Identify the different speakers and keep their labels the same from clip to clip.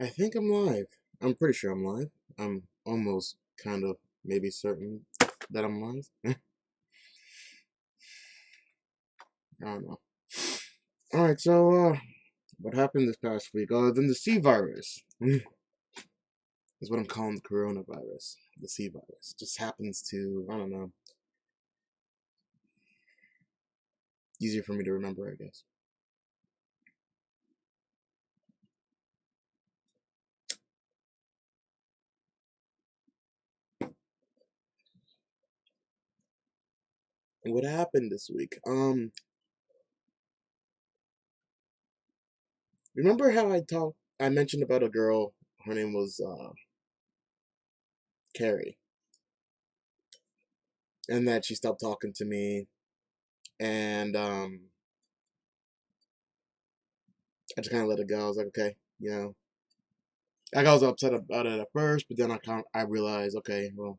Speaker 1: I think I'm live. I'm pretty sure I'm live. I'm almost kind of maybe certain that I'm live. I don't know. Alright, so what happened this past week? Then the C virus is what I'm calling the coronavirus. The C virus. Just happens to, I don't know, easier for me to remember, I guess. What happened this week? Remember how I mentioned about a girl, her name was Carrie, and that she stopped talking to me, and I just kind of let it go. I was like, okay, like I was upset about it at first, but then I realized, okay, well,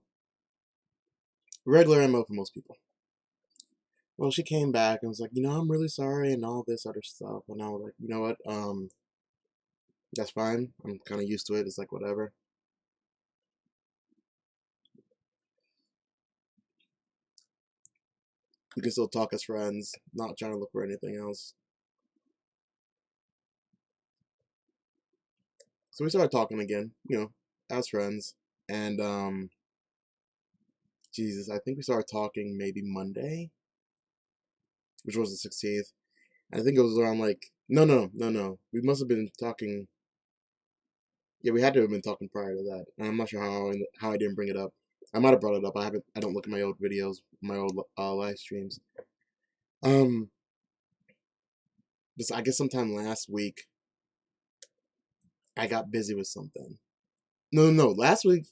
Speaker 1: regular MO for most people. Well, she came back and was like, I'm really sorry and all this other stuff, and I was like, you know what, that's fine. I'm kind of used to it. It's like whatever. We can still talk as friends. Not trying to look for anything else. So we started talking again, as friends, and Jesus, I think we started talking maybe Monday, which was the 16th. I think it was around like no. We must have been talking. Yeah, we had to have been talking prior to that, and I'm not sure how I didn't bring it up. I might have brought it up. I haven't. I don't look at my old videos, my old live streams. Um, I guess sometime last week I got busy with something. No. Last week,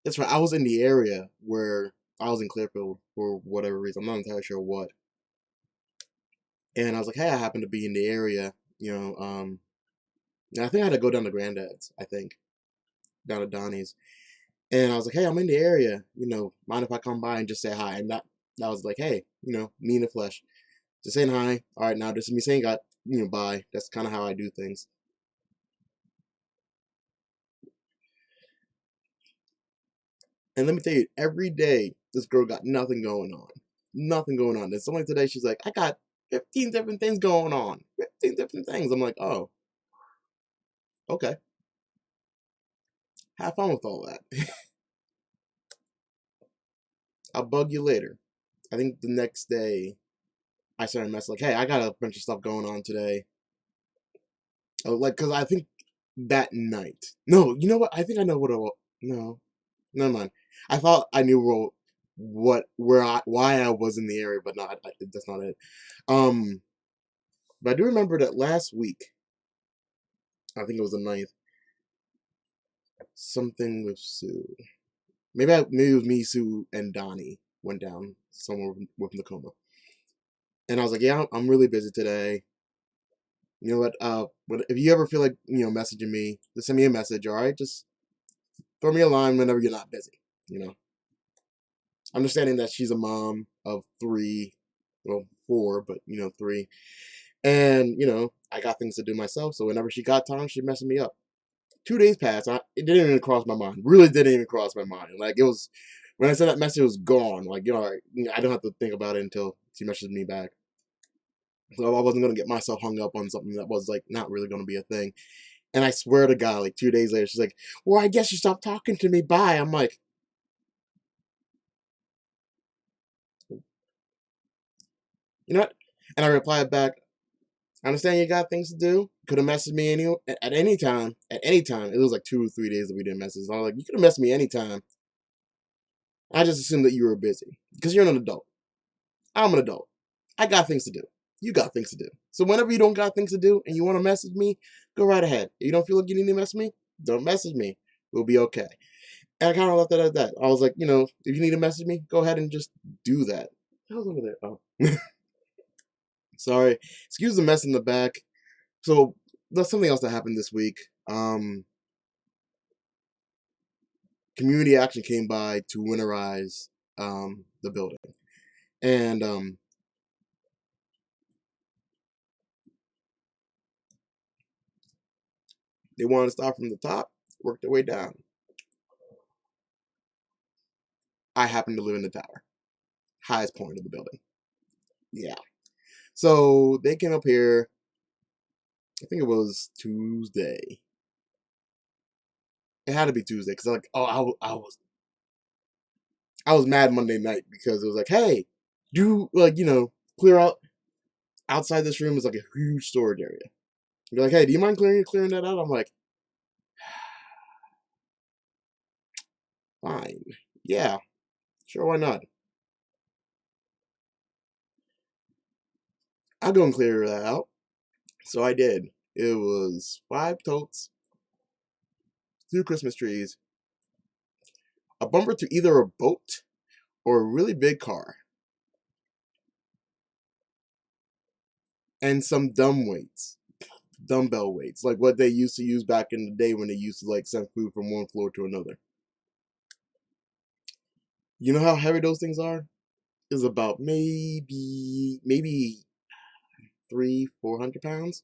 Speaker 1: that's right. I was in the area where I was in Clearfield for whatever reason. I'm not entirely sure what. And I was like, hey, I happen to be in the area. And I think I had to go down to Granddad's. I think down to Donnie's. And I was like, hey, I'm in the area. Mind if I come by and just say hi? And that was like, hey, me in the flesh. Just saying hi. All right, now this is me saying got, bye. That's kind of how I do things. And let me tell you, every day, this girl got nothing going on. Nothing going on. And something today, she's like, I got 15 different things going on. 15 different things. I'm like, oh, okay. Have fun with all that. I'll bug you later. I think the next day, I started messing like, hey, I got a bunch of stuff going on today. Oh, like, because I think that night. No, you know what? I think I know what it was. No, never mind. I thought I knew why I was in the area, but not. That's not it. Um, but I do remember that last week. I think it was the ninth. Something with Sue. Maybe it was me, Sue, and Donnie went down somewhere with Nakoma. And I was like, yeah, I'm really busy today. You know what? If you ever feel like messaging me, just send me a message. All right, just throw me a line whenever you're not busy. You know, understanding that she's a mom of three, well, four, but three, and I got things to do myself. So whenever she got time, she messing me up. 2 days passed. It didn't even cross my mind. Really didn't even cross my mind. Like it was when I said that message, it was gone. Like I don't have to think about it until she messages me back. So I wasn't gonna get myself hung up on something that was like not really gonna be a thing. And I swear to God, like 2 days later, she's like, "Well, I guess you stopped talking to me. Bye." I'm like, you know what? And I replied back, "I understand you got things to do. Could have messaged me at any time. At any time. It was like 2 or 3 days that we didn't message. So I was like, you could have messaged me anytime. I just assumed that you were busy because you're an adult. I'm an adult. I got things to do. You got things to do. So whenever you don't got things to do and you want to message me, go right ahead. If you don't feel like you need to message me, don't message me. We'll be okay." And I kind of left it at that. I was like, if you need to message me, go ahead and just do that. I was over there. Oh, sorry. Excuse the mess in the back. So that's something else that happened this week. Community Action came by to winterize the building, and They wanted to start from the top, work their way down. I happen to live in the tower, highest point of the building. Yeah. So they came up here. I think it was Tuesday. It had to be Tuesday because like, oh, I was mad Monday night because it was like, hey, do like clear out outside this room is like a huge storage area. You're like, hey, do you mind clearing that out? I'm like, fine, yeah, sure, why not? I'll go and clear that out. So I did. It was 5 totes, 2 Christmas trees, a bumper to either a boat or a really big car, and some dumbbell weights, like what they used to use back in the day when they used to like send food from one floor to another. You know how heavy those things are? Is about maybe 300-400 pounds.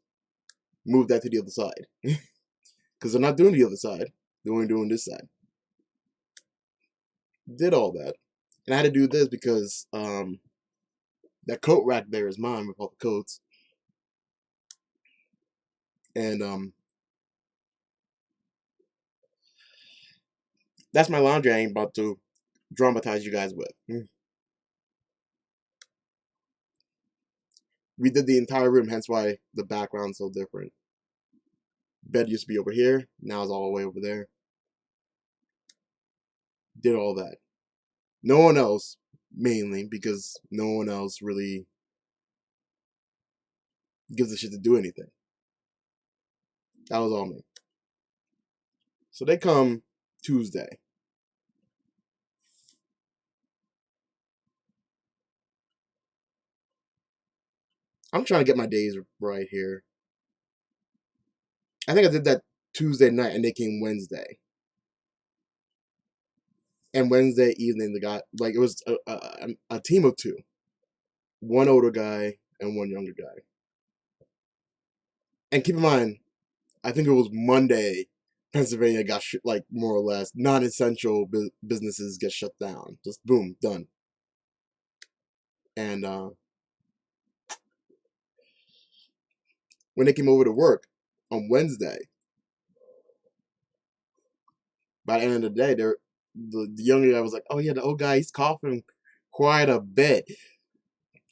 Speaker 1: Move that to the other side because they're not doing the other side. They're only doing this side. Did all that, and I had to do this because that coat rack there is mine with all the coats, and that's my laundry. I ain't about to dramatize you guys with. We did the entire room, hence why the background's so different. Bed used to be over here, now it's all the way over there. Did all that. No one else, mainly because no one else really gives a shit to do anything. That was all me. So they come Tuesday. I'm trying to get my days right here. I think I did that Tuesday night and they came Wednesday. And Wednesday evening, they got, like, it was a team of 2. One older guy and one younger guy. And keep in mind, I think it was Monday, Pennsylvania got, like, more or less, non-essential businesses get shut down. Just boom, done. And when they came over to work on Wednesday, by the end of the day, the younger guy was like, oh yeah, the old guy, he's coughing quite a bit.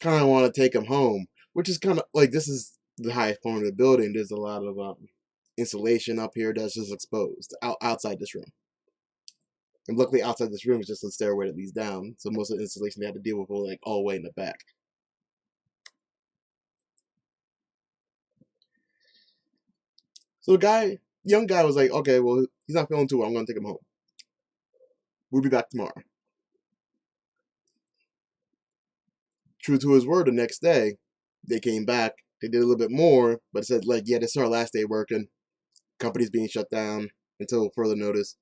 Speaker 1: Kind of want to take him home, which is kind of like, this is the highest point of the building. There's a lot of insulation up here that's just exposed outside this room. And luckily outside this room is just a stairway that leads down. So most of the insulation they had to deal with was like all the way in the back. So the young guy was like, okay, well, he's not feeling too well. I'm going to take him home. We'll be back tomorrow. True to his word, the next day, they came back. They did a little bit more, but it said, like, yeah, this is our last day working. Company's being shut down until further notice.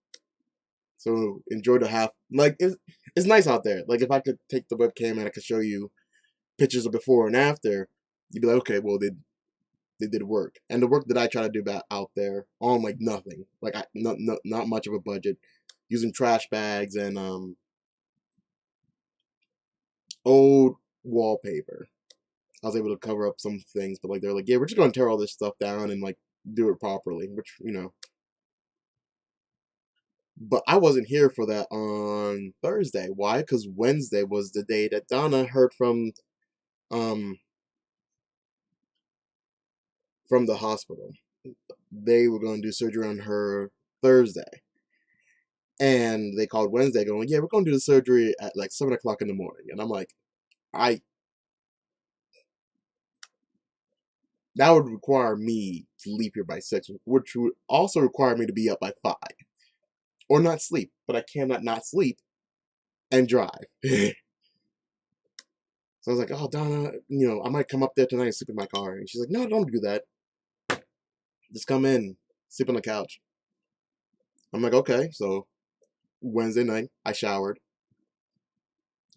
Speaker 1: So enjoy the half. Like, it's nice out there. Like, if I could take the webcam and I could show you pictures of before and after, you'd be like, okay, well, they did work. And the work that I try to do out there on, like, nothing. Like, not much of a budget. Using trash bags and old wallpaper. I was able to cover up some things, but like they're like, yeah, we're just gonna tear all this stuff down and like do it properly, which But I wasn't here for that on Thursday. Why? Because Wednesday was the day that Donna heard um from the hospital. They were gonna do surgery on her Thursday, and they called Wednesday, going, yeah, we're gonna do the surgery at like 7 o'clock in the morning, and I'm like, I that would require me to leave here by 6, which would also require me to be up by 5. Or not sleep, but I cannot not sleep and drive. So I was like, oh, Donna, I might come up there tonight and sleep in my car. And she's like, no, don't do that. Just come in, sleep on the couch. I'm like, okay. So Wednesday night, I showered,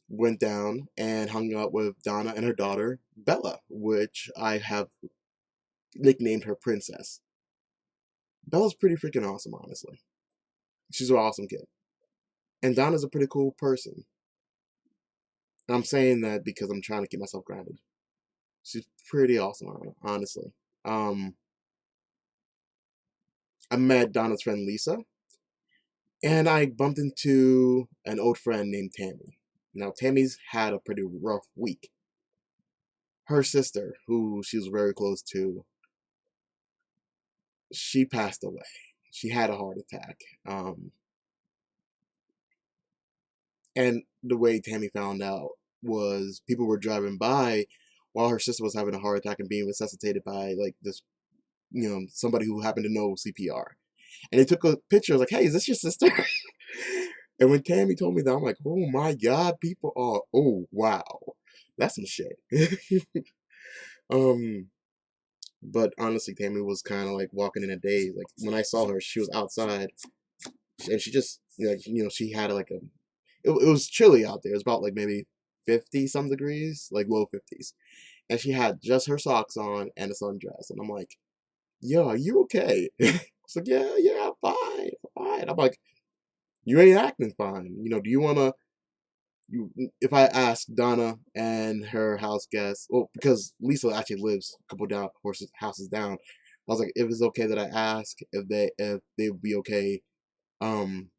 Speaker 1: went down and hung out with Donna and her daughter, Bella, which I have nicknamed her Princess. Bella's pretty freaking awesome, honestly. She's an awesome kid. And Donna's a pretty cool person. And I'm saying that because I'm trying to keep myself grounded. She's pretty awesome, honestly. Um, I met Donna's friend Lisa, and I bumped into an old friend named Tammy. Now, Tammy's had a pretty rough week. Her sister, who she was very close to, she passed away. She had a heart attack. And the way Tammy found out was people were driving by while her sister was having a heart attack and being resuscitated by like this, somebody who happened to know CPR. And they took a picture. I was like, "Hey, is this your sister?" And when Tammy told me that, I'm like, "Oh my God, people are, oh wow, that's some shit." um, but honestly, Tammy was kind of like walking in a daze. Like when I saw her, she was outside, and she just, she had like it was chilly out there. It was about like maybe 50 some degrees, like low 50s, and she had just her socks on and a sundress. And I'm like, "Yo, are you okay?" It's like, "Yeah, yeah, I'm fine, I'm fine." I'm like, "You ain't acting fine. Do you wanna?" If I ask Donna and her house guests, well, because Lisa actually lives a couple down houses down, I was like, if it's okay that I ask if they would be okay, um,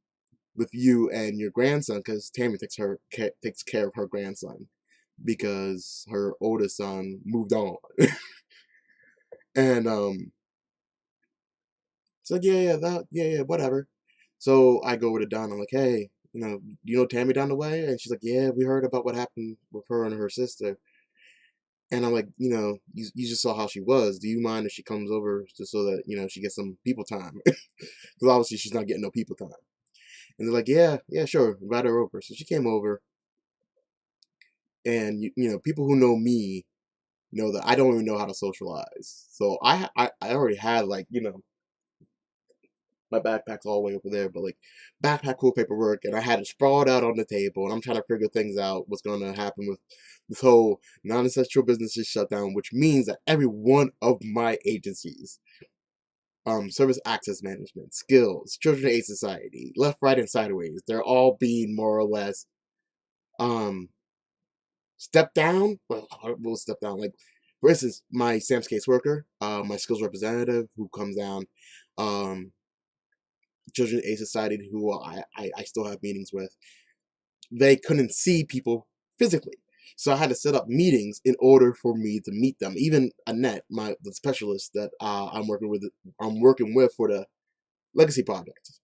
Speaker 1: with you and your grandson, because Tammy takes care of her grandson because her oldest son moved on, and it's like, yeah, yeah, yeah, whatever. So I go over to Donna, I'm like, "Hey, you know Tammy down the way?" And she's like, "Yeah, we heard about what happened with her and her sister." And I'm like, you just saw how she was. Do you mind if she comes over just so that, she gets some people time? Because obviously she's not getting no people time. And they're like, "Yeah, yeah, sure, invite her over." So she came over, and, people who know me know that I don't even know how to socialize. So I already had, like, my backpack's all the way over there, but like backpack full of paperwork, and I had it sprawled out on the table, and I'm trying to figure things out. What's going to happen with this whole non-essential businesses shutdown, which means that every one of my agencies, service access management, skills, children aid society, left, right, and sideways, they're all being more or less um step down. Well, we'll step down. Like, for instance, my Sam's caseworker, my skills representative who comes down, um Children Aid Society, who I still have meetings with, they couldn't see people physically. So I had to set up meetings in order for me to meet them. Even Annette, the specialist that I'm working with for the Legacy Project.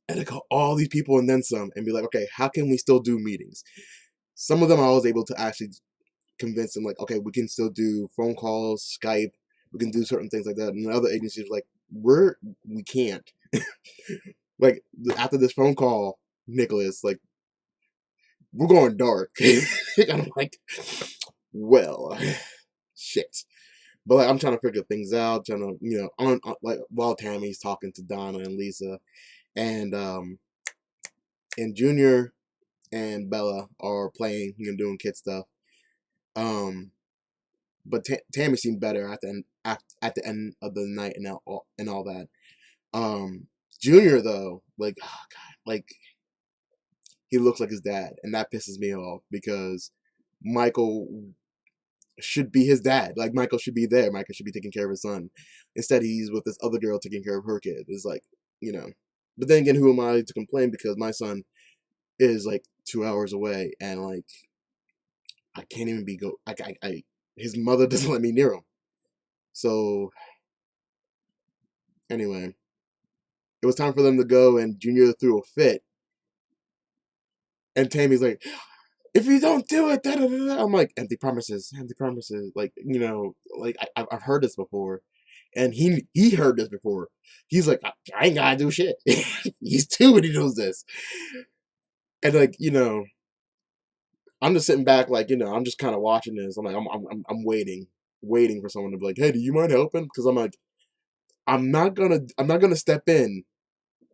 Speaker 1: And I call all these people and then some and be like, "Okay, how can we still do meetings?" Some of them I was able to actually convince them, like, "Okay, we can still do phone calls, Skype, we can do certain things like that." And the other agencies were like, we can't. Like, after this phone call, Nicholas, like, we're going dark. And I'm like, well, shit. But like, I'm trying to figure things out, trying to, like, while Tammy's talking to Donna and Lisa, and Junior and Bella are playing, doing kid stuff. But Tammy seemed better at the end of the night and all that. Junior though, like, oh God, like, he looks like his dad, and that pisses me off because Michael should be his dad. Like, Michael should be there. Michael should be taking care of his son. Instead, he's with this other girl taking care of her kid. It's like, you know. But then again, who am I to complain? Because my son is like 2 hours away, and like I can't even be go. His mother doesn't let me near him. So anyway, it was time for them to go, and Junior threw a fit, and Tammy's like, "If you don't do it, da da da da." I'm like, empty promises, empty promises. Like, like I've heard this before, and he heard this before. He's like, I ain't gotta do shit. He's two and he knows this, and like, I'm just sitting back, like, I'm just kind of watching this. I'm like, I'm waiting for someone to be like, "Hey, do you mind helping?" Because I'm like, I'm not gonna step in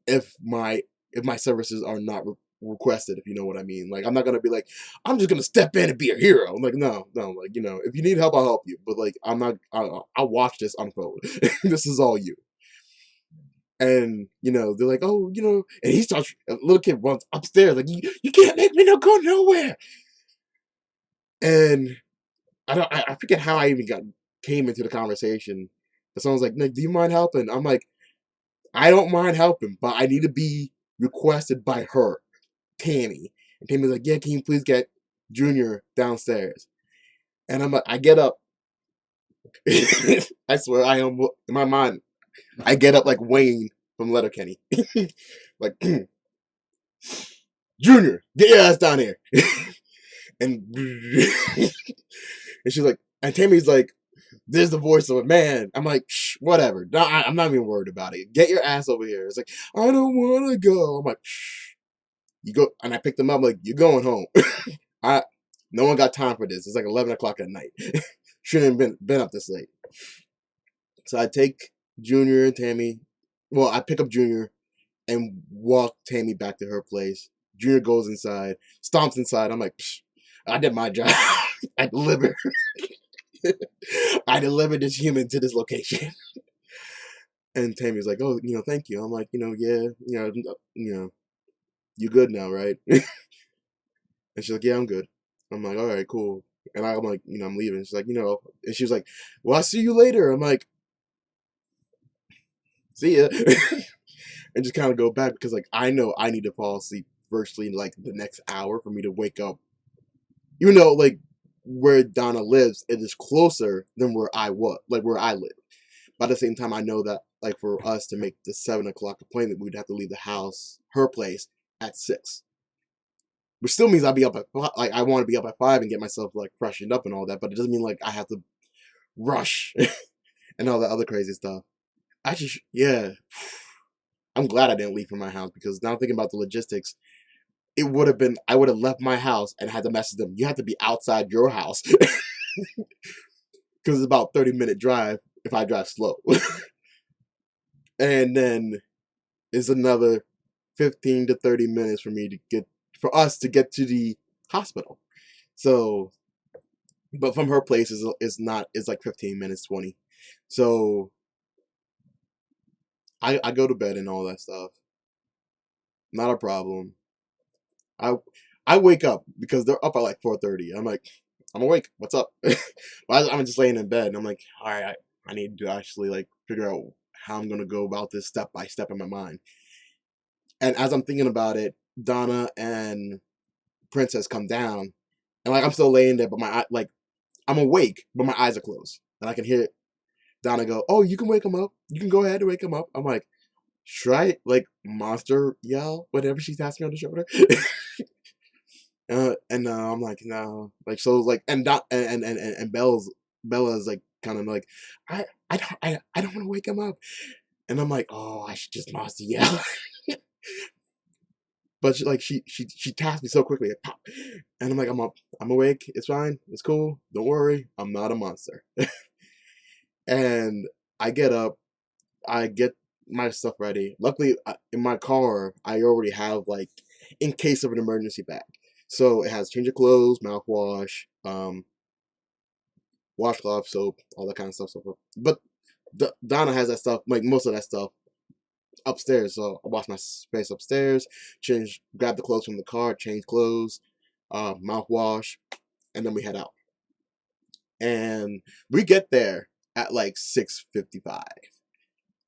Speaker 1: if my services are not requested, if you know what I mean. Like, I'm not gonna be like, I'm just gonna step in and be a hero. I'm like, no, like, if you need help, I'll help you. But like, I'm not. I'll watch this unfold. This is all you. And they're like, oh, and he starts. A little kid runs upstairs like, you can't make me no go nowhere. And I forget how I even came into the conversation. But someone's like, Nick, do you mind helping? I'm like, I don't mind helping, but I need to be requested by her, Tammy. And Tammy's like, yeah, can you please get Junior downstairs? And I'm like, I get up. I swear, I am in my mind. I get up like Wayne from Letterkenny, like Junior, get your ass down here. and and she's like, and Tammy's like, there's the voice of a man. I'm like, shh, whatever. No, I'm not even worried about it. Get your ass over here. It's like, I don't want to go. I'm like, shh. You go, and I picked him up. I'm like, you're going home. No one got time for this. It's like 11 o'clock at night. Shouldn't have been up this late. So I take Junior and Tammy. Well, I pick up Junior and walk Tammy back to her place. Junior goes inside, stomps inside. I'm like, psh, I did my job. I delivered. I delivered this human to this location. And Tammy's like, oh, thank you. I'm like, yeah, you good now, right? And she's like, yeah, I'm good. I'm like, all right, cool. And I'm like, I'm leaving. She's like, and she was like, well, I'll see you later. I'm like, see ya. And just kind of go back because, like, I know I need to fall asleep virtually in, like, the next hour for me to wake up. Even though, like, where Donna lives, it is closer than where I live. But at the same time, I know that, like, for us to make the 7 o'clock appointment, we'd have to leave the house, her place, at 6. Which still means I'll be up at 5. Like, I want to be up at 5 and get myself, like, freshened up and all that. But it doesn't mean, like, I have to rush and all that other crazy stuff. Actually, yeah. I'm glad I didn't leave from my house because now thinking about the logistics, I would have left my house and had to message them. You have to be outside your house because it's about 30-minute drive if I drive slow. And then it's another 15 to 30 minutes for us to get to the hospital. So, but from her place is like 15 minutes, 20. So I go to bed and all that stuff. Not a problem. I wake up because they're up at like 4:30. I'm like, I'm awake. What's up? I'm just laying in bed. And I'm like, all right, I need to actually like figure out how I'm gonna go about this step by step in my mind. And as I'm thinking about it, Donna and Princess come down, and like I'm still laying there, but I'm awake, but my eyes are closed, and I can hear Donna go, "Oh, you can wake him up. You can go ahead and wake him up." I'm like, should I like monster yell whenever she taps me on the shoulder? And I'm like, no, like so, like, and Bella's like kind of like, I don't want to wake him up, and I'm like, oh, I should just monster yell, but she tapped me so quickly, like, pop, and I'm like, I'm awake, it's fine, it's cool, don't worry, I'm not a monster, and I get up, I get my stuff ready. Luckily, in my car, I already have like, in case of an emergency bag. So it has change of clothes, mouthwash, washcloth, soap, all that kind of stuff. But Donna has that stuff, like most of that stuff, upstairs. So I wash my face upstairs, grab the clothes from the car, change clothes, mouthwash, and then we head out. And we get there at like 6:55.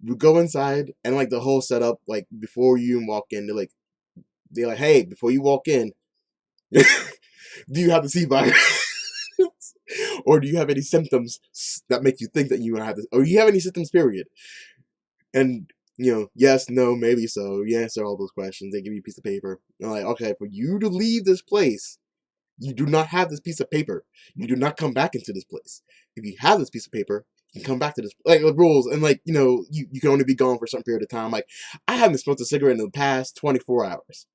Speaker 1: We go inside, and like the whole setup, like before you even walk in, they're like, hey, before you walk in, do you have the C virus? Or do you have any symptoms that make you think that you have this? Or do you have any symptoms, period? And, yes, no, maybe so. You answer all those questions. They give you a piece of paper. They're like, okay, for you to leave this place, you do not have this piece of paper. You do not come back into this place. If you have this piece of paper, you can come back to this, like, the rules. And, like, you can only be gone for a certain period of time. Like, I haven't smoked a cigarette in the past 24 hours.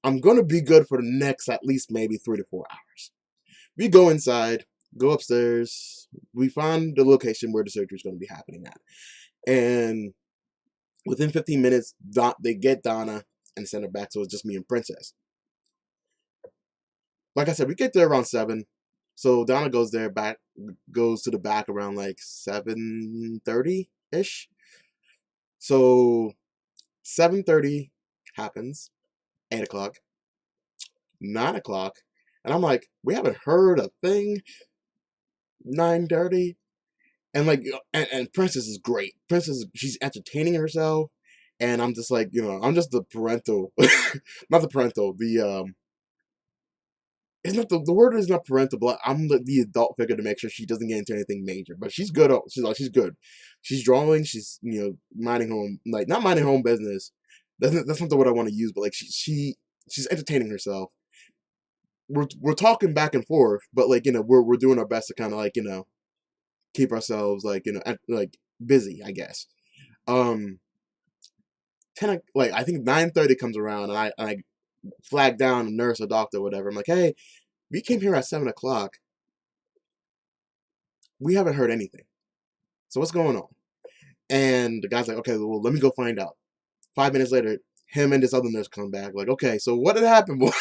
Speaker 1: I'm going to be good for the next at least maybe 3 to 4 hours. We go inside, go upstairs. We find the location where the surgery is going to be happening at. And within 15 minutes, they get Donna and send her back. So it's just me and Princess. like I said, we get there around 7. So Donna goes to the back around like 7:30 ish. So 7:30 happens, 8 o'clock, 9 o'clock, and I'm like, we haven't heard a thing. 9:30, and like, and Princess is great. Princess, she's entertaining herself, and I'm just like, I'm just the parental, not the parental, it's not the word is not parental, but I'm the adult figure to make sure she doesn't get into anything major. But she's good. She's good. She's drawing. She's minding home, like not minding home business. That's not the word I want to use. But like she's entertaining herself. We're talking back and forth, but like we're doing our best to kind of like keep ourselves like like busy, I guess. 10 like I think 9:30 comes around, and I flag down a nurse, a doctor, whatever. I'm like, hey, we came here at 7 o'clock. We haven't heard anything. So what's going on? And the guy's like, okay, well, let me go find out. 5 minutes later, him and this other nurse come back. Like, okay, so what had happened was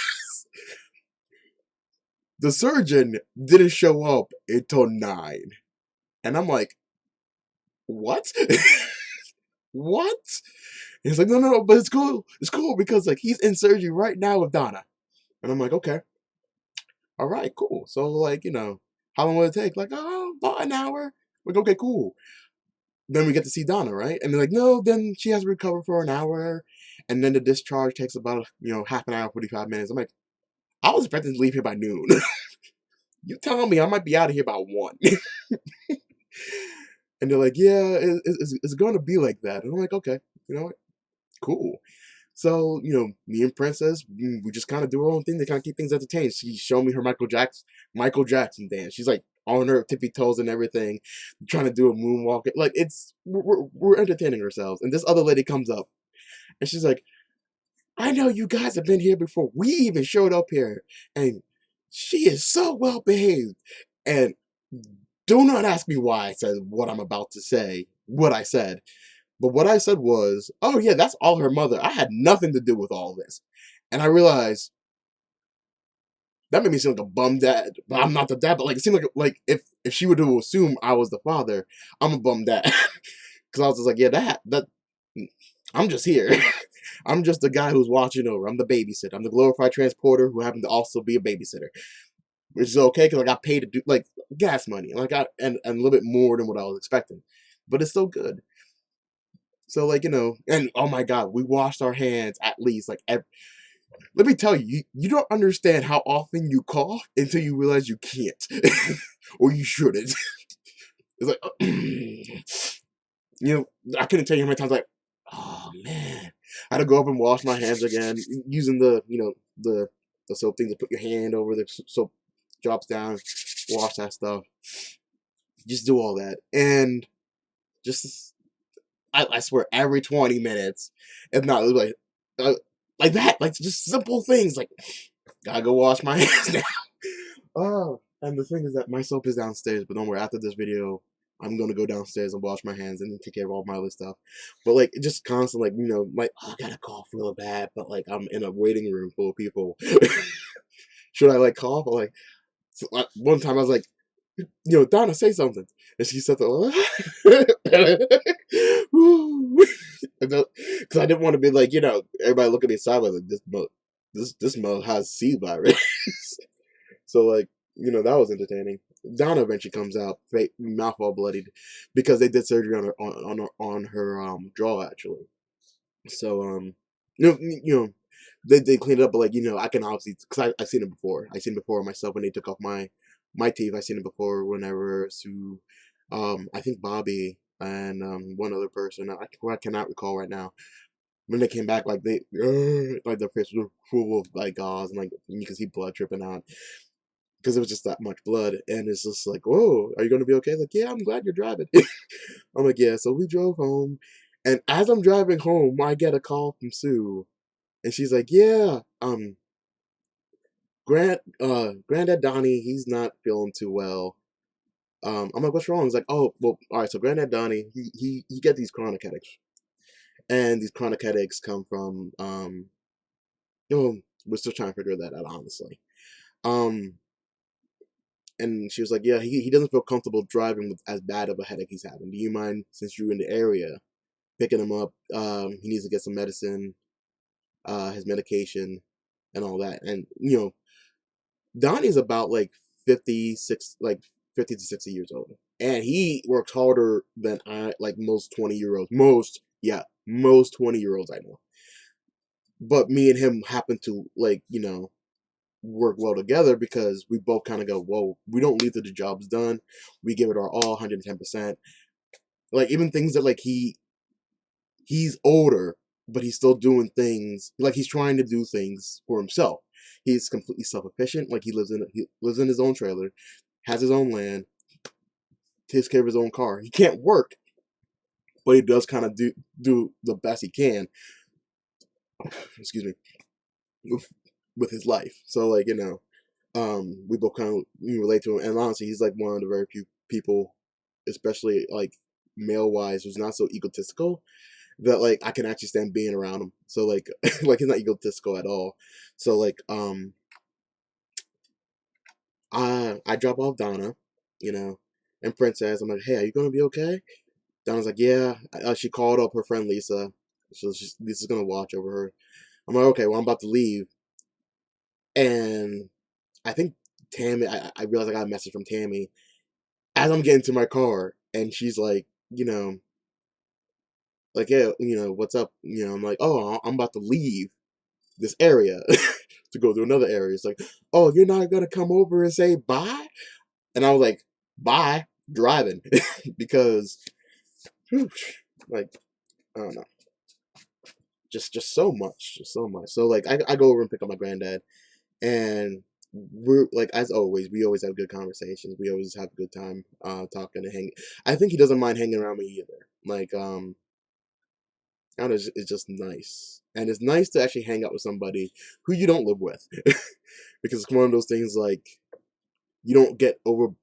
Speaker 1: the surgeon didn't show up until 9. And I'm like, what? What? And he's like, no, but it's cool. It's cool because like he's in surgery right now with Donna. And I'm like, okay, all right, cool. So like, how long will it take? Like, oh, about an hour. Like, okay, cool. Then we get to see Donna, right? And they're like, no, then she has to recover for an hour, and then the discharge takes about half an hour, 45 minutes. I'm like, I was expecting to leave here by noon. You telling me I might be out of here by 1? And they're like, yeah, it's going to be like that. And I'm like, okay, you know what? Cool. So, me and Princess, we just kind of do our own thing to kind of keep things entertained. She showed me her Michael Jackson dance. She's like on her tippy toes and everything, trying to do a moonwalk. Like we're entertaining ourselves. And this other lady comes up, and she's like, I know you guys have been here before. We even showed up here, and she is so well behaved. And do not ask me why I said what I'm about to say, what I said. But what I said was, oh yeah, that's all her mother. I had nothing to do with all this. And I realized that made me seem like a bum dad. But I'm not the dad, but like it seemed like if she were to assume I was the father, I'm a bum dad. Cause I was just like, yeah, that I'm just here. I'm just the guy who's watching over. I'm the babysitter. I'm the glorified transporter who happened to also be a babysitter. Which is okay because I got paid to do like gas money. Like and a little bit more than what I was expecting. But it's still good. So like, and oh my god, we washed our hands at least like let me tell you, you don't understand how often you cough until you realize you can't. Or you shouldn't. It's like I couldn't tell you how many times like, oh man. I had to go up and wash my hands again using the soap thing to put your hand over the soap drops down, wash that stuff. Just do all that. And just I swear every 20 minutes, if not like that, like just simple things like gotta go wash my hands now. Oh, and the thing is that my soap is downstairs, but don't worry, after this video, I'm gonna go downstairs and wash my hands and then take care of all my other stuff. But like just constant like, like oh, I gotta cough real bad, but like I'm in a waiting room full of people. Should I like cough? Or like so, one time I was like, Donna, say something. And she said, because I didn't want to be like, everybody look at me sideways like this mug has C virus. So like, that was entertaining. Donna eventually comes out, mouth all bloodied, because they did surgery on her jaw actually. So they cleaned it up, but like I can obviously because I've seen it before. I've seen it before myself when they took off my teeth. I've seen it before whenever Sue, I think Bobby and one other person who I cannot recall right now. When they came back, like they like their face was full of like gauze and like you can see blood dripping out because it was just that much blood, and it's just like, whoa, are you gonna be okay? Like, yeah, I'm glad you're driving. I'm like, yeah. So we drove home, and as I'm driving home, I get a call from Sue, and she's like, yeah, Granddad Donnie, he's not feeling too well. I'm like, what's wrong? He's like, oh, well, all right. So Granddad Donnie, he get these chronic headaches, and these chronic headaches come from we're still trying to figure that out, honestly. Um, and she was like, yeah, he doesn't feel comfortable driving with as bad of a headache he's having. Do you mind, since you're in the area, picking him up? He needs to get some medicine, his medication, and all that. And Donnie's about like 56, like 50 to 60 years old, and he works harder than most 20-year olds. Most 20-year olds I know. But me and him happen to work well together because we both kind of go, whoa, we don't leave till the job's done. We give it our all, 110%. Like even things that he's older, but he's still doing things like he's trying to do things for himself. He's completely self-efficient. Like he lives in his own trailer, has his own land, takes care of his own car. He can't work, but he does kind of do the best he can. Excuse me, with his life. So we both kind of relate to him, and honestly, he's like one of the very few people, especially like male wise, who's not so egotistical that like I can actually stand being around him. So like he's not egotistical at all. So I drop off Donna, you know, and Princess. I'm like, hey, are you gonna be okay? Donna's like, yeah. She called up her friend Lisa. So Lisa's gonna watch over her. I'm like, okay, well I'm about to leave, and I think Tammy. I realized I got a message from Tammy as I'm getting to my car, and she's like, like, yeah, what's up? I'm like, oh, I'm about to leave this area to go to another area. It's like, oh, you're not gonna come over and say bye? And I was like, bye, driving, because, whew, like, I don't know, just so much, just so much. So like, I go over and pick up my granddad, and we're like, as always, we always have good conversations. We always have a good time talking and hanging. I think he doesn't mind hanging around me either. Like, I don't know, it's just nice. And it's nice to actually hang out with somebody who you don't live with. Because it's one of those things like you don't get over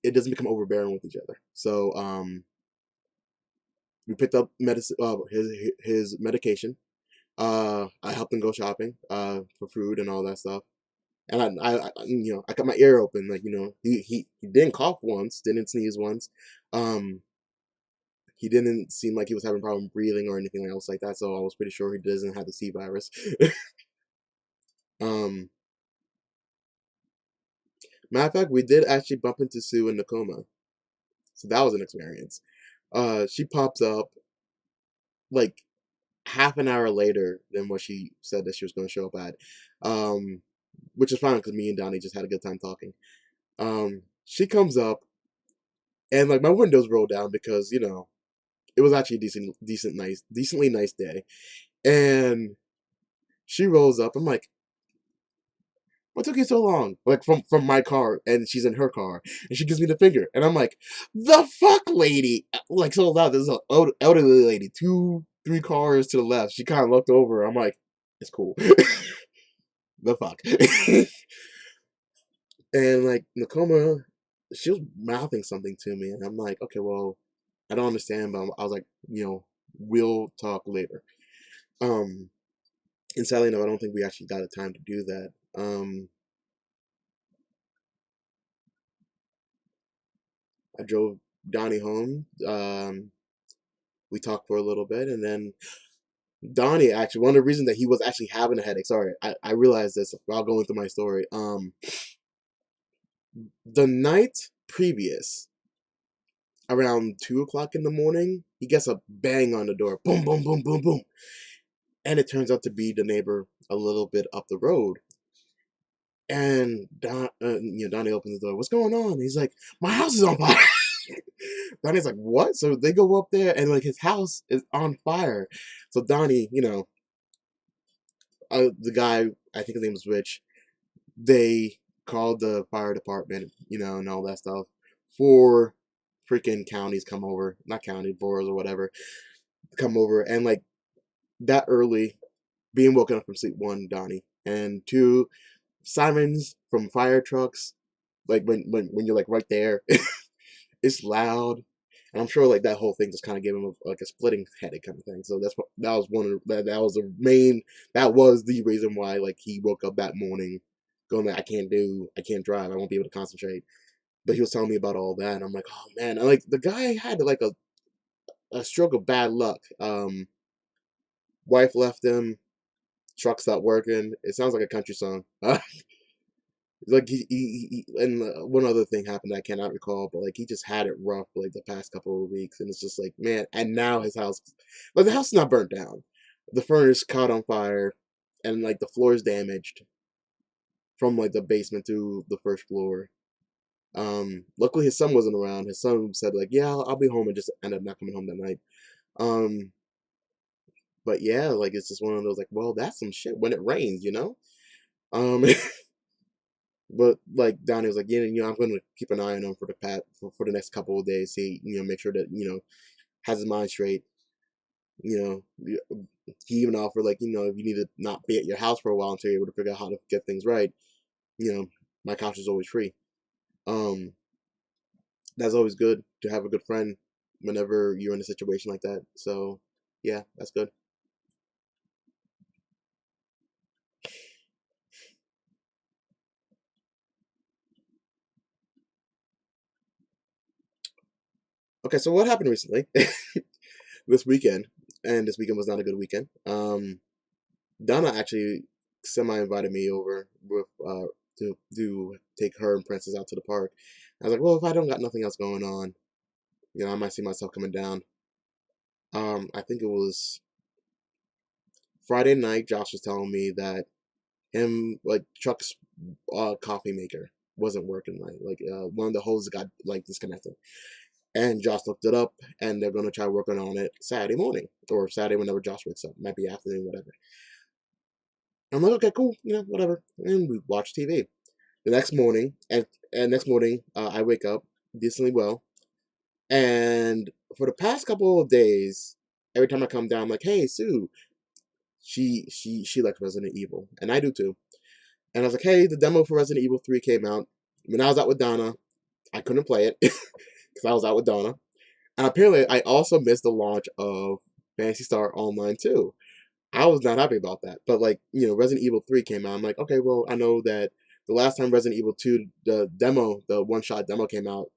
Speaker 1: it doesn't become overbearing with each other. So we picked up medicine his medication. I helped him go shopping for food and all that stuff. And I got my ear open, like, he didn't cough once, didn't sneeze once. Um he didn't seem like he was having a problem breathing or anything else like that, so I was pretty sure he doesn't have the C virus. um Matter of fact, we did actually bump into Sue in Nakoma. So that was an experience. She pops up like half an hour later than what she said that she was going to show up at, um, which is fine because me and Donnie just had a good time talking. She comes up and like my windows roll down because it was actually a decently nice day, and she rolls up. I'm like, what took you so long? Like from my car, and she's in her car, and she gives me the finger, and I'm like, the fuck, lady! Like so loud. There's an elderly lady, 3 cars to the left. She kind of looked over. I'm like, it's cool. The fuck. And like Nakoma, she was mouthing something to me, and I'm like, okay, well, I don't understand, but I was like, we'll talk later. Um, and sadly enough, I don't think we actually got the time to do that. I drove Donnie home. We talked for a little bit, and then Donnie actually, one of the reasons that he was actually having a headache. Sorry, I realized this while going through my story. The night previous, around 2 o'clock in the morning, he gets a bang on the door. Boom, boom, boom, boom, boom. And it turns out to be the neighbor a little bit up the road. And Donnie opens the door. What's going on? He's like, my house is on fire. Donnie's like, what? So they go up there and like his house is on fire. So Donnie, the guy, I think his name was Rich, they called the fire department, and all that stuff. 4 freaking counties come over, not county, boroughs or whatever, come over, and like that early, being woken up from sleep, 1, Donnie, and 2, sirens from fire trucks, like when you're like right there, it's loud, and I'm sure like that whole thing just kind of gave him like a splitting headache kind of thing. So that was one of that was the main that was the reason why like he woke up that morning going like, I can't drive, I won't be able to concentrate. But he was telling me about all that, and I'm like, oh man, and like the guy had like a stroke of bad luck. Wife left him, truck stopped working. It sounds like a country song. Like and one other thing happened I cannot recall, but like he just had it rough for, like the past couple of weeks, and it's just like man. And now his house, but the house is not burnt down. The furnace caught on fire, and like the floor is damaged from like the basement to the first floor. Luckily his son wasn't around. His son said like, yeah, I'll be home, and just ended up not coming home that night. Um, but yeah, like it's just one of those like, well, that's some shit when it rains, you know. Um, but like Donnie was like, yeah, I'm going to keep an eye on him for for the next couple of days. See, make sure that has his mind straight. He even offered like, if you need to not be at your house for a while until you're able to figure out how to get things right, you know, my couch is always free. Um, that's always good to have a good friend whenever you're in a situation like that. So yeah, that's good. Okay, so what happened recently? This weekend, and this weekend was not a good weekend. Donna actually semi invited me over with to take her and Princess out to the park. I was like, well, if I don't got nothing else going on, I might see myself coming down. I think it was Friday night. Josh was telling me that him like Chuck's coffee maker wasn't working right. Like one of the hoses got like disconnected. And Josh looked it up, and they're gonna try working on it Saturday morning or Saturday whenever Josh wakes up. Might be afternoon, whatever. I'm like, okay, cool, whatever. And we watch TV. The next morning, and next morning, I wake up decently well, and for the past couple of days, every time I come down, I'm like, hey, Sue. She likes Resident Evil, and I do too. And I was like, hey, the demo for Resident Evil 3 came out. When I was out with Donna, I couldn't play it because I was out with Donna. And apparently, I also missed the launch of Phantasy Star Online 2. I was not happy about that. But, like, Resident Evil 3 came out. I'm like, okay, well, I know that the last time Resident Evil 2, the one-shot demo came out,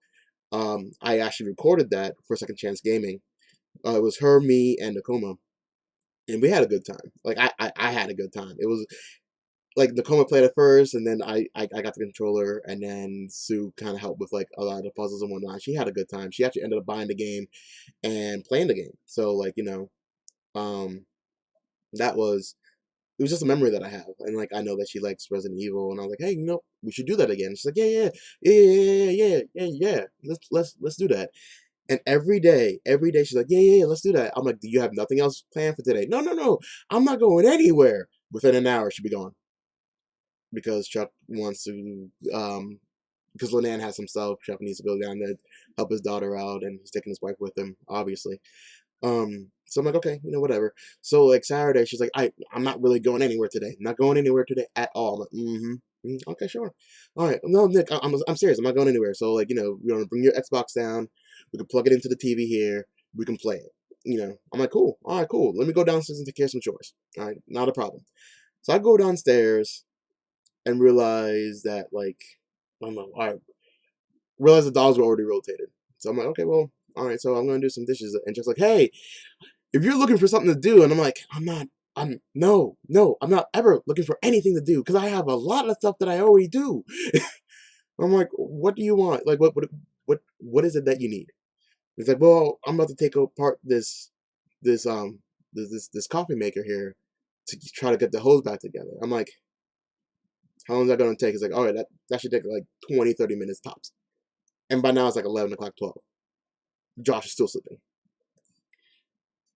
Speaker 1: I actually recorded that for Second Chance Gaming. It was her, me, and Nakoma. And we had a good time. Like, I had a good time. It was, like, Nakoma played it first, and then I got the controller, and then Sue kind of helped with, like, a lot of the puzzles and whatnot. She had a good time. She actually ended up buying the game and playing the game. So, like, um, that was it was just a memory that I have, and like I know that she likes Resident Evil, and I was like, hey, we should do that again. She's like, yeah, yeah, yeah, yeah, yeah, yeah, yeah, yeah. Let's do that. And every day she's like, yeah, yeah, yeah, let's do that. I'm like, do you have nothing else planned for today? No, no, no, I'm not going anywhere. Within an hour, she'll be gone because Chuck wants to. Because Lenan has some stuff, Chuck needs to go down there help his daughter out, and he's taking his wife with him, obviously. So I'm like, okay, whatever. So like Saturday, she's like, I'm not really going anywhere today. Not going anywhere today at all. I'm like, okay, sure. All right. No, Nick, I'm serious. I'm not going anywhere. So like, you're gonna bring your Xbox down. We can plug it into the TV here. We can play it. I'm like, cool. All right, cool. Let me go downstairs and take care of some chores. All right, not a problem. So I go downstairs and realize that like, I don't know. I realize the dolls were already rotated. So I'm like, okay, well, all right. So I'm gonna do some dishes, and just like, hey, if you're looking for something to do, and I'm like, no, no, I'm not ever looking for anything to do because I have a lot of stuff that I already do. I'm like, what do you want? Like, what is it that you need? It's like, well, I'm about to take apart this this coffee maker here to try to get the hose back together. I'm like, how long is that gonna take? It's like, all right, that should take like 20-30 minutes tops. And by now it's like 11 o'clock, 12. Josh is still sleeping.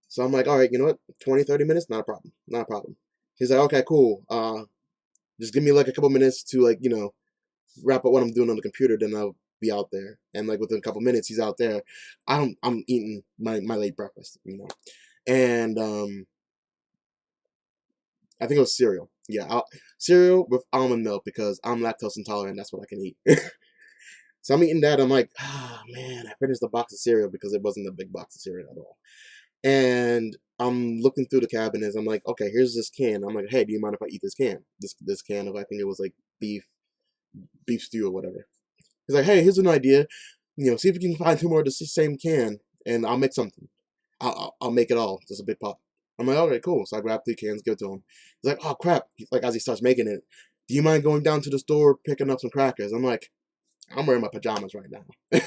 Speaker 1: So I'm like, all right, you know what? 20-30 minutes, not a problem. Not a problem. He's like, okay, cool. Just give me like a couple minutes to like, wrap up what I'm doing on the computer, then I'll be out there. And like within a couple minutes he's out there. I'm eating my late breakfast. And I think it was cereal. Yeah, cereal with almond milk because I'm lactose intolerant, that's what I can eat. So I'm eating that, I'm like, man, I finished the box of cereal because it wasn't a big box of cereal at all. And I'm looking through the cabinets. I'm like, okay, here's this can. I'm like, hey, do you mind if I eat this can? This can of, I think it was like beef stew or whatever. He's like, hey, here's an idea. See if you can find 2 more of the same can, and I'll make something. I'll make it all, just a big pot. I'm like, okay, cool. So I grab 3 cans, give it to him. He's like, oh crap. Like as he starts making it, do you mind going down to the store picking up some crackers? I'm like, I'm wearing my pajamas right now.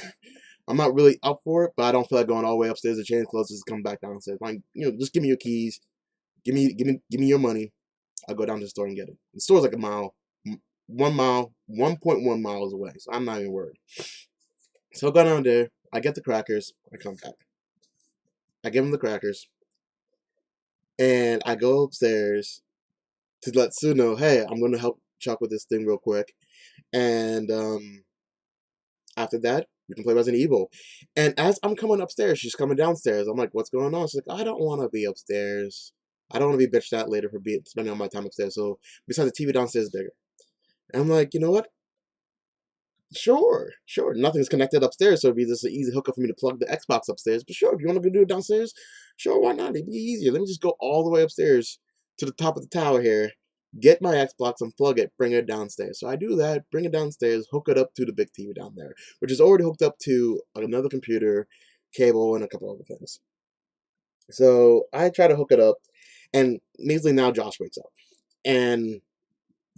Speaker 1: I'm not really up for it, but I don't feel like going all the way upstairs to change clothes to come back downstairs. Like, just give me your keys, give me your money. I'll go down to the store and get it. The store's like a mile, 1 mile, 1.1 miles away, so I'm not even worried. So I go down there, I get the crackers, I come back. I give him the crackers, and I go upstairs to let Sue know, hey, I'm going to help Chuck with this thing real quick. And after that, we can play Resident Evil. And as I'm coming upstairs, she's coming downstairs. I'm like, what's going on? She's like, I don't want to be upstairs. I don't want to be bitched at later for spending all my time upstairs. So besides the TV downstairs is bigger. And I'm like, you know what? Sure. Nothing's connected upstairs, so it'd be just an easy hookup for me to plug the Xbox upstairs. But sure, if you want to go do it downstairs, sure, why not? It'd be easier. Let me just go all the way upstairs to the top of the tower here, get my Xbox, unplug it, bring it downstairs. So I do that, bring it downstairs, hook it up to the big TV down there, which is already hooked up to another computer, cable, and a couple other things. So I try to hook it up, and immediately now Josh wakes up. And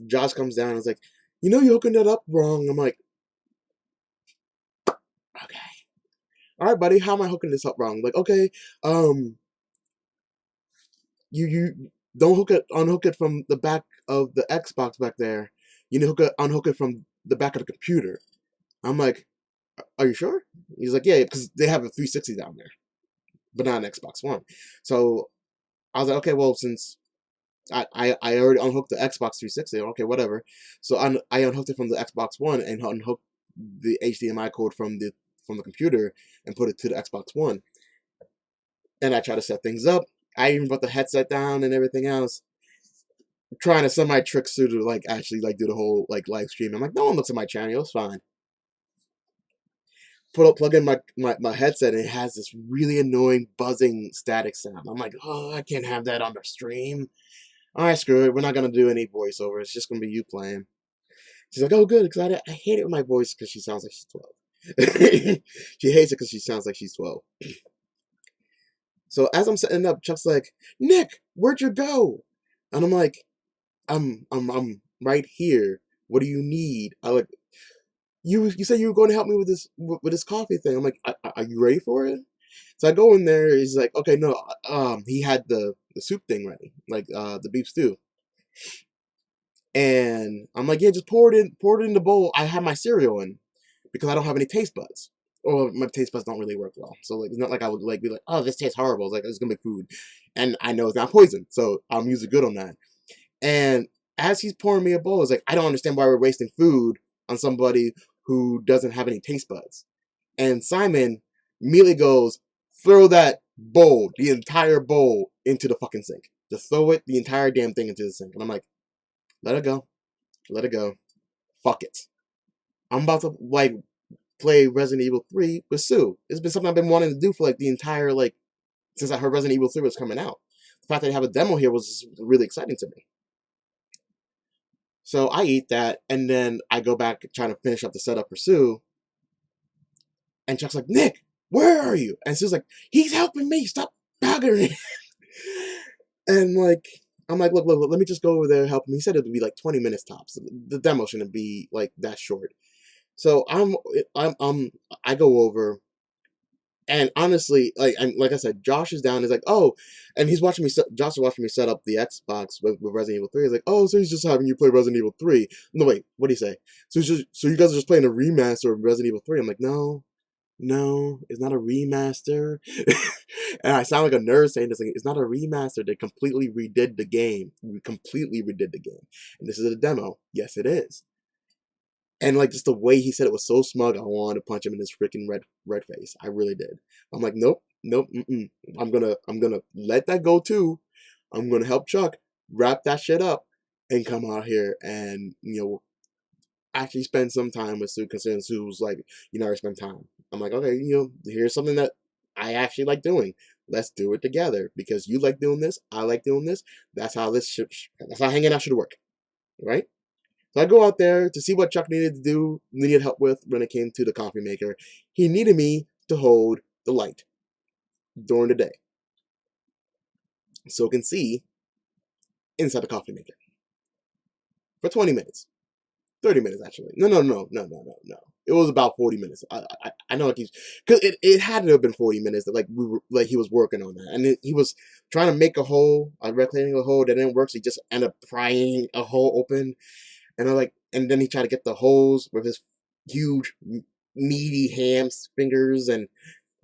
Speaker 1: Josh comes down and is like, you're hooking that up wrong. I'm like, okay. All right, buddy, how am I hooking this up wrong? Like, okay, you don't unhook it from the back of the Xbox back there. You need to unhook it from the back of the computer. I'm like, are you sure? He's like, yeah, because they have a 360 down there, but not an Xbox One. So I was like, okay, well, since I already unhooked the Xbox 360, okay, whatever. So I unhooked it from the Xbox One and unhooked the HDMI cord from the computer and put it to the Xbox One. And I try to set things up. I even put the headset down and everything else, trying to semi-trick Sue to actually do the whole live stream. I'm like, no one looks at my channel, it's fine. Plug in my headset, and it has this really annoying buzzing static sound. I'm like, oh, I can't have that on the stream. All right, screw it. We're not gonna do any voiceover. It's just gonna be you playing. She's like, oh, good, because I hate it with my voice because she sounds like she's 12. She hates it because she sounds like she's 12. So as I'm setting up, Chuck's like, Nick, where'd you go? And I'm like, I'm right here. What do you need? You said you were going to help me with this coffee thing. I'm like, are you ready for it? So I go in there. He's like, okay, no. He had the soup thing ready, the beef stew. And I'm like, yeah, just pour it in the bowl. I have my cereal in because I don't have any taste buds. Or my taste buds don't really work well. So it's not like I would be like, oh, this tastes horrible. It's like, it's gonna be food, and I know it's not poison, so I'm usually good on that. And as he's pouring me a bowl, it's like, I don't understand why we're wasting food on somebody who doesn't have any taste buds. And Simon immediately goes, throw that bowl, the entire bowl, into the fucking sink. Just throw it, the entire damn thing, into the sink. And I'm like, let it go. Let it go. Fuck it. I'm about to play Resident Evil 3 with Sue. It's been something I've been wanting to do for the entire since I heard Resident Evil 3 was coming out. The fact that they have a demo here was really exciting to me. So I eat that, and then I go back trying to finish up the setup for Sue. And Chuck's like, Nick, where are you? And Sue's like, he's helping me. Stop bugging me. And I'm like, look, let me just go over there and help him. He said it would be 20 minutes tops. The demo shouldn't be that short. So I go over, and honestly, like I said, Josh is down. He's like, oh, and Josh is watching me set up the Xbox with Resident Evil 3. He's like, oh, so he's just having you play Resident Evil 3. No, wait, what do you say? So you guys are just playing a remaster of Resident Evil 3. I'm like, no, it's not a remaster. And I sound like a nerd saying this. It's not a remaster. They completely redid the game. We completely redid the game. And this is a demo. Yes, it is. And just the way he said it was so smug, I wanted to punch him in his freaking red face. I really did. I'm like, nope. I'm gonna let that go too. I'm gonna help Chuck wrap that shit up and come out here and actually spend some time with Sue, considering Sue's like, I spend time. I'm like, okay, here's something that I actually like doing. Let's do it together because you like doing this, I like doing this. That's how hanging out should work, right? So I go out there to see what Chuck needed help with when it came to the coffee maker. He needed me to hold the light during the day so it can see inside the coffee maker for 20 minutes. 30 minutes actually. No. It was about 40 minutes. I know it keeps because it had to have been 40 minutes that he was working on that, and he was trying to make a rectangular hole that didn't work, so he just ended up prying a hole open, and and then he tried to get the holes with his huge meaty hams fingers, and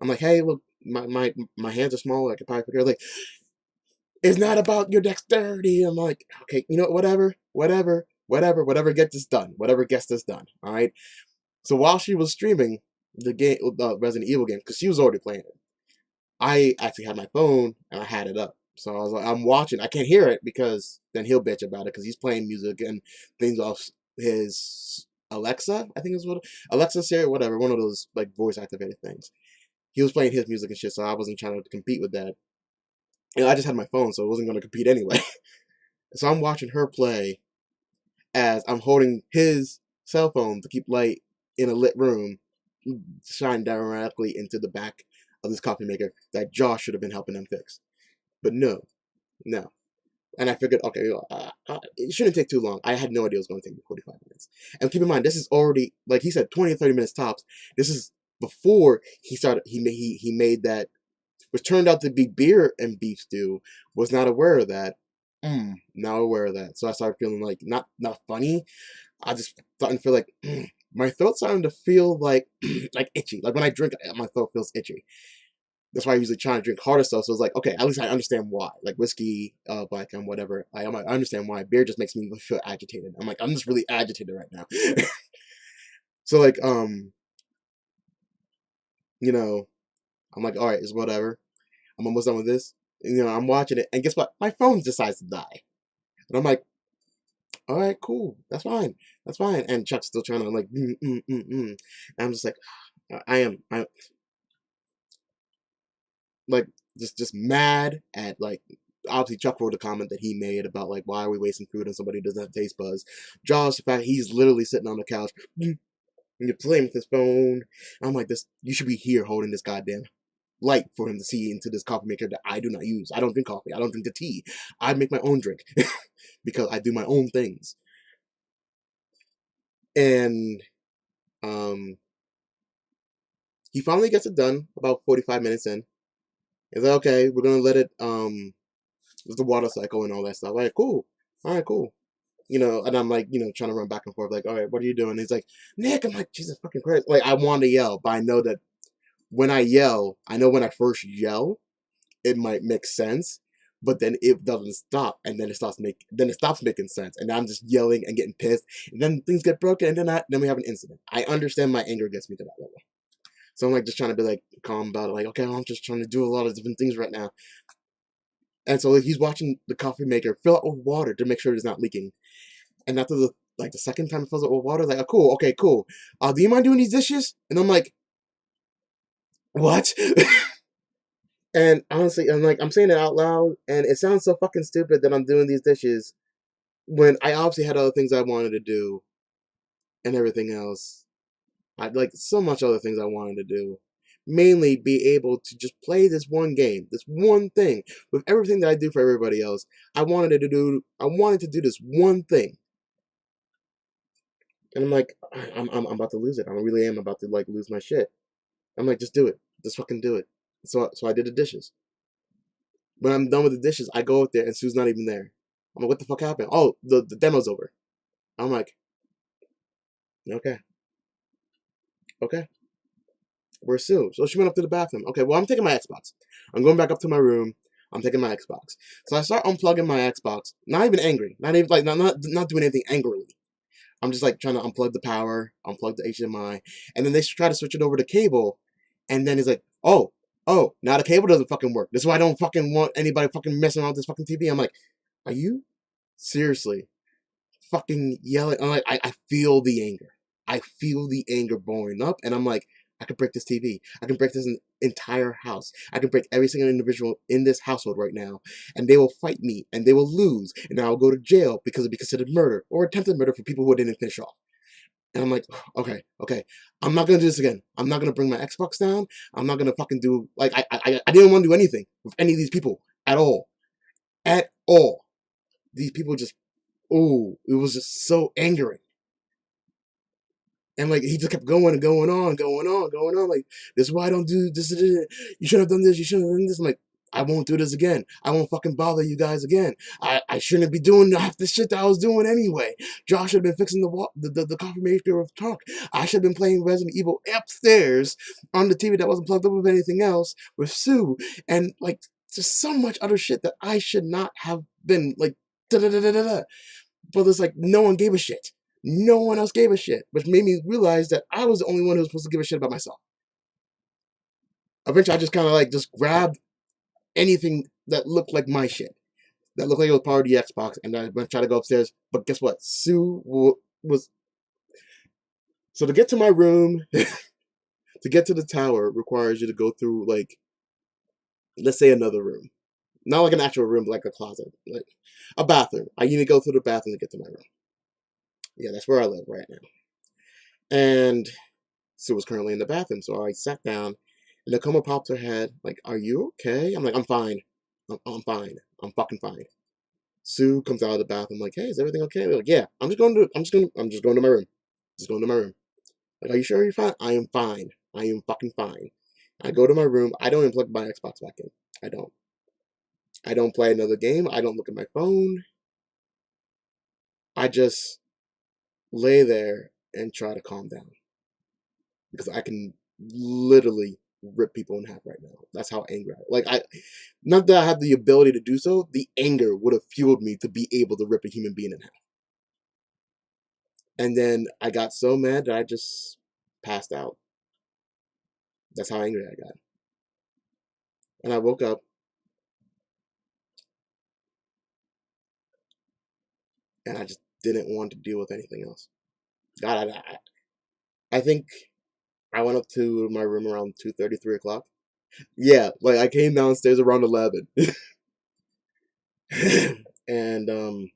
Speaker 1: I'm like, hey, look, my hands are small, I could probably figure. Like, it's not about your dexterity. I'm like, okay, whatever gets this done. Whatever gets this done. All right. So while she was streaming the Resident Evil game, because she was already playing it, I actually had my phone and I had it up. So I was like, I'm watching. I can't hear it because then he'll bitch about it because he's playing music and things off his Alexa. I think is what Alexa, Siri, whatever, one of those like voice activated things. He was playing his music and shit, so I wasn't trying to compete with that. And I just had my phone, so it wasn't going to compete anyway. So I'm watching her play as I'm holding his cell phone to keep light in a lit room, shine directly into the back of this coffee maker that Josh should have been helping them fix. But no. And I figured, okay, it shouldn't take too long. I had no idea it was going to take me 45 minutes. And keep in mind, this is already, like he said, 20 or 30 minutes tops. This is before he made that, which turned out to be beer and beef stew. Was not aware of that. Now aware of that. So I started feeling like not funny. I just started to feel like my throat starting to feel like like itchy. Like when I drink, my throat feels itchy. That's why I usually try to drink harder stuff. So it's like, okay, at least I understand why. Like whiskey, black and whatever. I understand why. Beer just makes me feel agitated. I'm like, I'm just really agitated right now. So like, I'm like, all right, it's whatever. I'm almost done with this. And, I'm watching it, and guess what? My phone decides to die. And I'm like, all right, cool. That's fine. That's fine. And Chuck's still trying to like, And I'm just like, I'm like, just mad at like, obviously Chuck wrote a comment that he made about like, why are we wasting food on somebody who doesn't have taste buds? Josh, the fact he's literally sitting on the couch, and you're playing with his phone. I'm like, you should be here holding this goddamn light for him to see into this coffee maker that I do not use. I don't drink coffee. I don't drink the tea. I make my own drink because I do my own things. And he finally gets it done about 45 minutes in. He's like, okay, we're gonna let it the water cycle and all that stuff. Like, cool. All right, cool. And I'm like, trying to run back and forth, like, all right, what are you doing? He's like, Nick. I'm like, Jesus fucking Christ. Like, I want to yell, but I know that when I yell, I know when I first yell, it might make sense, but then it doesn't stop, and then it stops making sense, and I'm just yelling and getting pissed, and then things get broken, and then we have an incident. I understand my anger gets me to that level, so I'm like just trying to be like calm about it, like, okay, I'm just trying to do a lot of different things right now, and so like, he's watching the coffee maker fill it with water to make sure it's not leaking, and after the second time it fills it with water, like, oh, cool, okay, cool. Do you mind doing these dishes? And I'm like, what? And honestly, I'm saying it out loud, and it sounds so fucking stupid that I'm doing these dishes when I obviously had other things I wanted to do and everything else. I'd like so much other things I wanted to do. Mainly be able to just play this one game, this one thing. With everything that I do for everybody else, I wanted to do this one thing. And I'm like, I'm about to lose it. I really am about to like lose my shit. I'm like, just do it. Just fucking do it. So I did the dishes. When I'm done with the dishes, I go up there and Sue's not even there. I'm like, what the fuck happened? Oh, the demo's over. I'm like, okay. Where's Sue? So she went up to the bathroom. Okay, well, I'm taking my Xbox. I'm going back up to my room. I'm taking my Xbox. So I start unplugging my Xbox. Not even angry. Not even like not doing anything angrily. I'm just like trying to unplug the power, unplug the HDMI, and then they try to switch it over to cable, and then it's like, oh, now the cable doesn't fucking work. This is why I don't fucking want anybody fucking messing around with this fucking TV. I'm like, are you seriously fucking yelling? I'm like, I feel the anger. I feel the anger boiling up, and I'm like, I can break this TV. I can break this entire house. I can break every single individual in this household right now, and they will fight me, and they will lose, and I will go to jail because it'll be considered murder or attempted murder for people who didn't finish off. And I'm like, okay, okay, I'm not gonna do this again. I'm not gonna bring my Xbox down. I'm not gonna fucking do like I didn't want to do anything with any of these people at all, at all. These people just, oh, it was just so angering. And like he just kept going and going on, going on, going on. Like, this is why I don't do this. You should have done this. You shouldn't have done this. I'm like, I won't do this again. I won't fucking bother you guys again. I shouldn't be doing half the shit that I was doing anyway. Josh should have been fixing the confirmation of talk. I should have been playing Resident Evil upstairs on the TV that wasn't plugged up with anything else with Sue, and like just so much other shit that I should not have been like da da da da da. But it's like no one gave a shit. No one else gave a shit, which made me realize that I was the only one who was supposed to give a shit about myself. Eventually, I just kind of like just grabbed anything that looked like my shit, that looked like it was part of the Xbox, and I went to try to go upstairs. But guess what? Sue was so to get to my room, to get to the tower requires you to go through like, let's say another room, not like an actual room, but like a closet, like a bathroom. I need to go through the bathroom to get to my room. Yeah, that's where I live right now. And Sue was currently in the bathroom, so I sat down, and the coma popped her head, like, "Are you okay?" I'm like, "I'm fine. I'm fine. I'm fucking fine." Sue comes out of the bathroom, like, "Hey, is everything okay?" We're like, "Yeah, I'm just going to my room. Just going to my room." Like, "Are you sure you're fine?" "I am fine. I am fucking fine." I go to my room. I don't even plug my Xbox back in. I don't. I don't play another game. I don't look at my phone. I just lay there and try to calm down because I can literally rip people in half right now. That's how angry not that I have the ability to do so, the anger would have fueled me to be able to rip a human being in half. And then I got so mad that I just passed out. That's how angry I got. And I woke up and I just didn't want to deal with anything else. God, I think I went up to my room around 2:30, 3 o'clock. Yeah, like I came downstairs around 11. And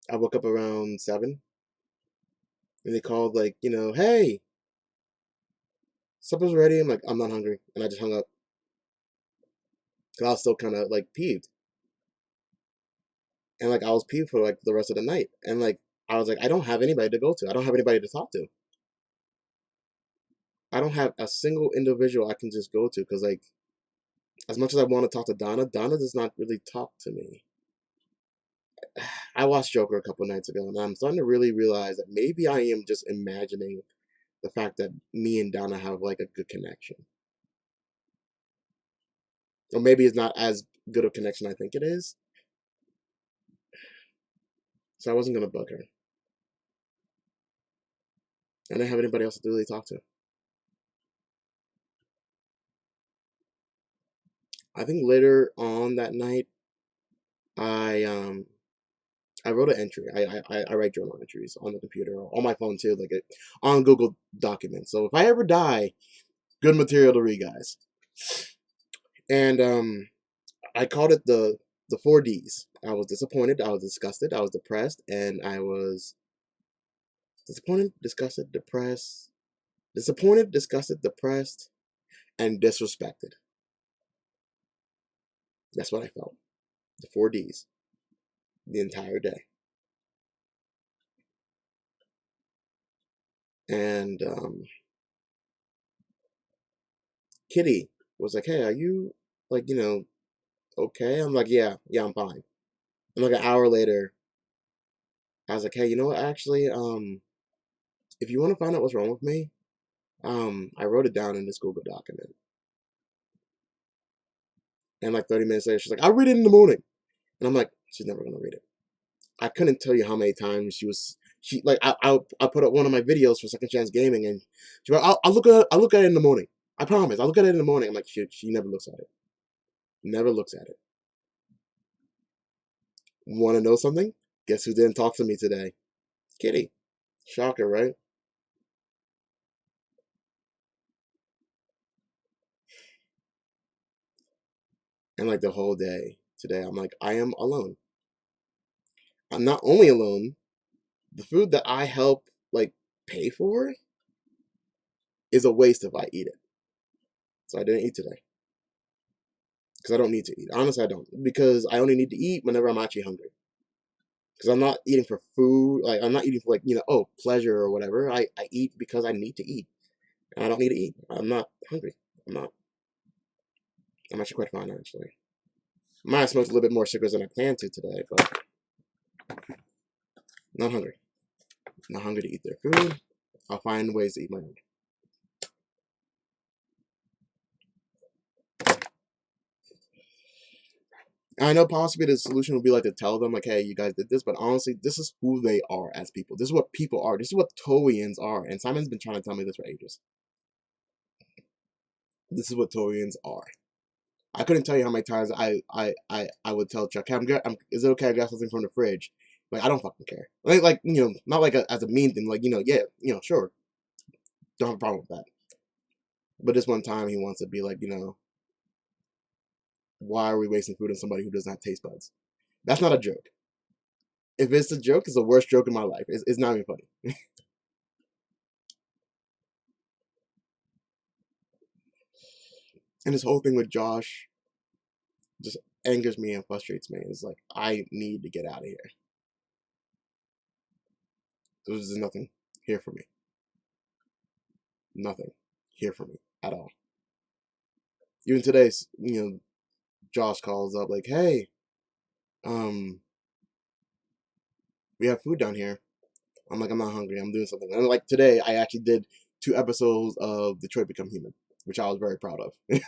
Speaker 1: I woke up around 7, and they called like, "Hey, supper's ready." I'm like, "I'm not hungry," and I just hung up because I was still kind of like peeved, and like I was peeved for like the rest of the night, and like I was like, I don't have anybody to go to. I don't have anybody to talk to. I don't have a single individual I can just go to because like as much as I want to talk to Donna, Donna does not really talk to me. I watched Joker a couple nights ago, and I'm starting to really realize that maybe I am just imagining the fact that me and Donna have like a good connection, or maybe it's not as good a connection I think it is. So I wasn't gonna bug her. I didn't have anybody else to really talk to. I think later on that night, I I wrote an entry. I write journal entries on the computer or on my phone too, like on Google Documents. So if I ever die, good material to read, guys. And I called it the 4 Ds. I was disappointed. I was disgusted. I was depressed, and I was disappointed, disgusted, depressed, disappointed, disgusted, depressed, and disrespected. That's what I felt. The 4 Ds the entire day. And Kitty was like, "Hey, are you like okay?" I'm like, "Yeah, yeah, I'm fine." And like an hour later, I was like, "Hey, you know what? Actually, if you want to find out what's wrong with me, I wrote it down in this Google document." And like 30 minutes later, she's like, "I'll read it in the morning." And I'm like, "She's never gonna read it." I couldn't tell you how many times she like I put up one of my videos for Second Chance Gaming, and she was, I'll look at it in the morning. I promise, I'll look at it in the morning." I'm like, she never looks at it. Never looks at it. Want to know something? Guess who didn't talk to me today? Kitty. Shocker, right? And like the whole day today, I'm like, I am alone. I'm not only alone, the food that I help like pay for is a waste if I eat it. So I didn't eat today because I don't need to eat. Honestly, I don't, because I only need to eat whenever I'm actually hungry. Because I'm not eating for food, like I'm not eating for like oh, pleasure or whatever. I eat because I need to eat, and I don't need to eat. I'm not hungry. I'm not. I'm actually quite fine actually. I might have smoked a little bit more cigarettes than I planned to today, but not hungry. Not hungry to eat their food. I'll find ways to eat my own. I know possibly the solution would be like to tell them like, hey, you guys did this, but honestly, this is who they are as people. This is what people are. This is what Toeians are, and Simon's been trying to tell me this for ages. This is what Toeians are. I couldn't tell you how many times I would tell Chuck, hey, is it okay I got something from the fridge? Like, I don't fucking care. Like not like as a mean thing. Like, yeah, sure, don't have a problem with that. But this one time he wants to be like, why are we wasting food on somebody who doesn't have taste buds? That's not a joke. If it's a joke, it's the worst joke in my life. It's not even funny. And this whole thing with Josh just angers me and frustrates me. It's like, I need to get out of here. There's nothing here for me. Nothing here for me at all. Even today, Josh calls up like, hey, um, we have food down here. I'm like, I'm not hungry. I'm doing something. And like today, I actually did 2 episodes of Detroit Become Human, which I was very proud of.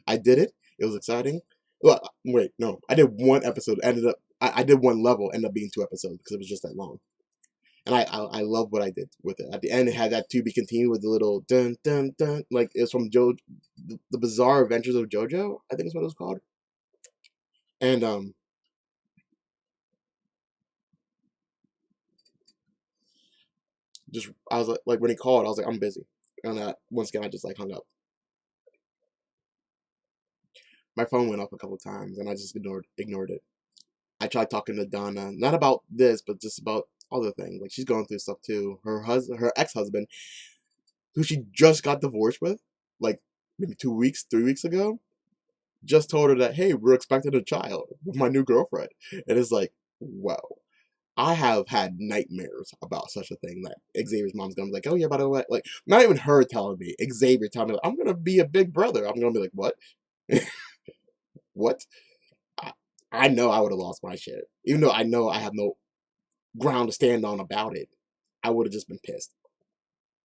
Speaker 1: I did it. It was exciting. Well, wait, no, I did 1 episode. I did 1 level. Ended up being 2 episodes because it was just that long. And I love what I did with it. At the end, it had that to be continued with the little dun dun dun, like it was from the Bizarre Adventures of JoJo. I think is what it was called. And just I was like when he called, I was like, I'm busy. And once again, I just like hung up. My phone went off a couple times, and I just ignored it. I tried talking to Donna, not about this, but just about other things. Like she's going through stuff too. Her ex-husband, who she just got divorced with, like maybe 2 weeks, 3 weeks ago, just told her that, hey, we're expecting a child with my new girlfriend. And it's like, wow. I have had nightmares about such a thing that Xavier's mom's gonna be like, oh yeah, by the way, like not even her telling me, Xavier telling me, like, I'm gonna be a big brother. I'm gonna be like, what? What? I, I know I would have lost my shit. Even though I know I have no ground to stand on about it, I would have just been pissed.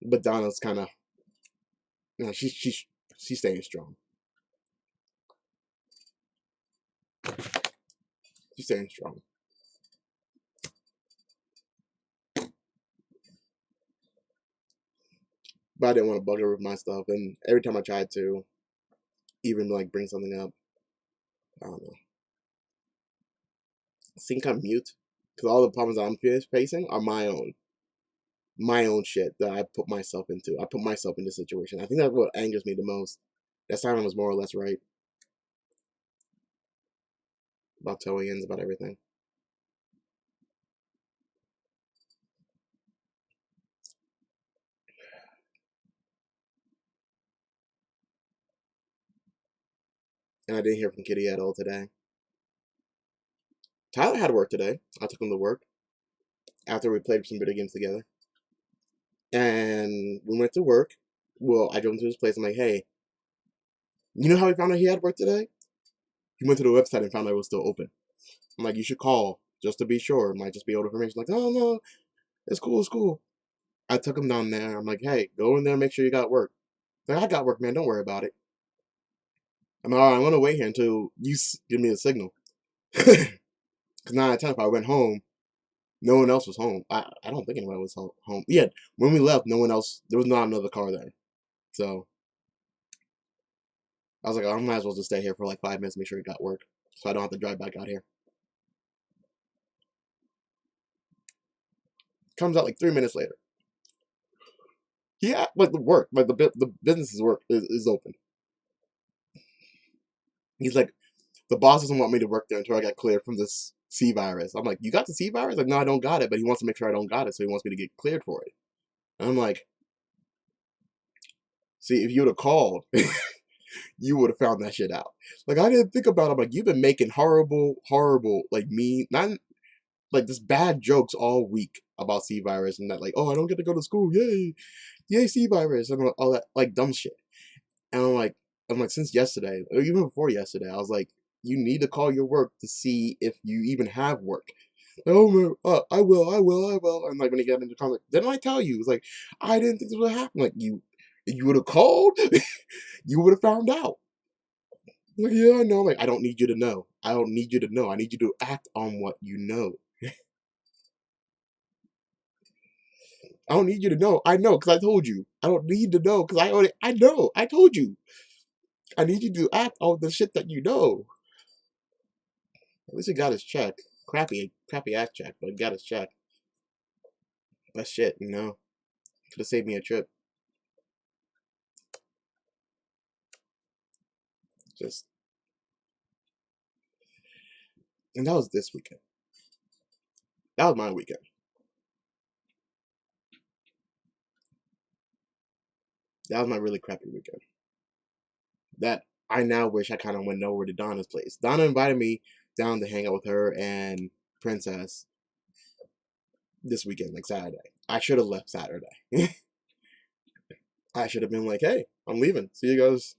Speaker 1: But Donna's kind of, she's staying strong. She's staying strong. But I didn't want to bug her with my stuff, and every time I tried to, even like bring something up, I don't know. I think I'm mute because all the problems I'm facing are my own shit that I put myself into. I put myself in this situation. I think that's what angers me the most. That Simon was more or less right about Toeians, about everything. And I didn't hear from Kitty at all today. Tyler had work today. I took him to work after we played some video games together. And we went to work. Well, I drove him to his place. I'm like, hey, you know how he found out he had work today? He went to the website and found out it was still open. I'm like, you should call just to be sure. It might just be old information. Like, oh no, it's cool, it's cool. I took him down there. I'm like, hey, go in there and make sure you got work. He's like, I got work, man. Don't worry about it. I'm like, all right, I'm gonna wait here until you give me a signal. Because 9 out of 10, if I went home, no one else was home. I don't think anyone was home. Yeah, when we left, no one else. There was not another car there. So I was like, I might as well just stay here for like 5 minutes, make sure he got work, so I don't have to drive back out here. Comes out like 3 minutes later. Yeah, like the work, like the business's work is open. He's like, the boss doesn't want me to work there until I get cleared from this C virus. I'm like, you got the C virus? Like, no, I don't got it, but he wants to make sure I don't got it, so he wants me to get cleared for it. And I'm like, see, if you would have called, you would have found that shit out. Like, I didn't think about it. I'm like, you've been making horrible, like me, not like this bad jokes all week about C virus and that, like, oh, I don't get to go to school, yay C virus, and all that like dumb shit. And I'm like, since yesterday, or even before yesterday, I was like, you need to call your work to see if you even have work. Like, oh man, I will. And like when he got into comment, didn't I tell you? It's like, I didn't think this would happen. Like you would have called, you would have found out. Like, yeah, I know. Like, I don't need you to know. I don't need you to know. I need you to act on what you know. I don't need you to know. I know because I told you. I don't need to know because I know. I told you. I need you to act on the shit that you know. At least he got his check. Crappy ass check, but he got his check. But shit, could have saved me a trip. Just, and that was this weekend. That was my weekend. That was my really crappy weekend. That I now wish I kind of went over to Donna's place. Donna invited me down to hang out with her and Princess this weekend, like Saturday. I should have left Saturday. I should have been like, hey, I'm leaving. See you guys,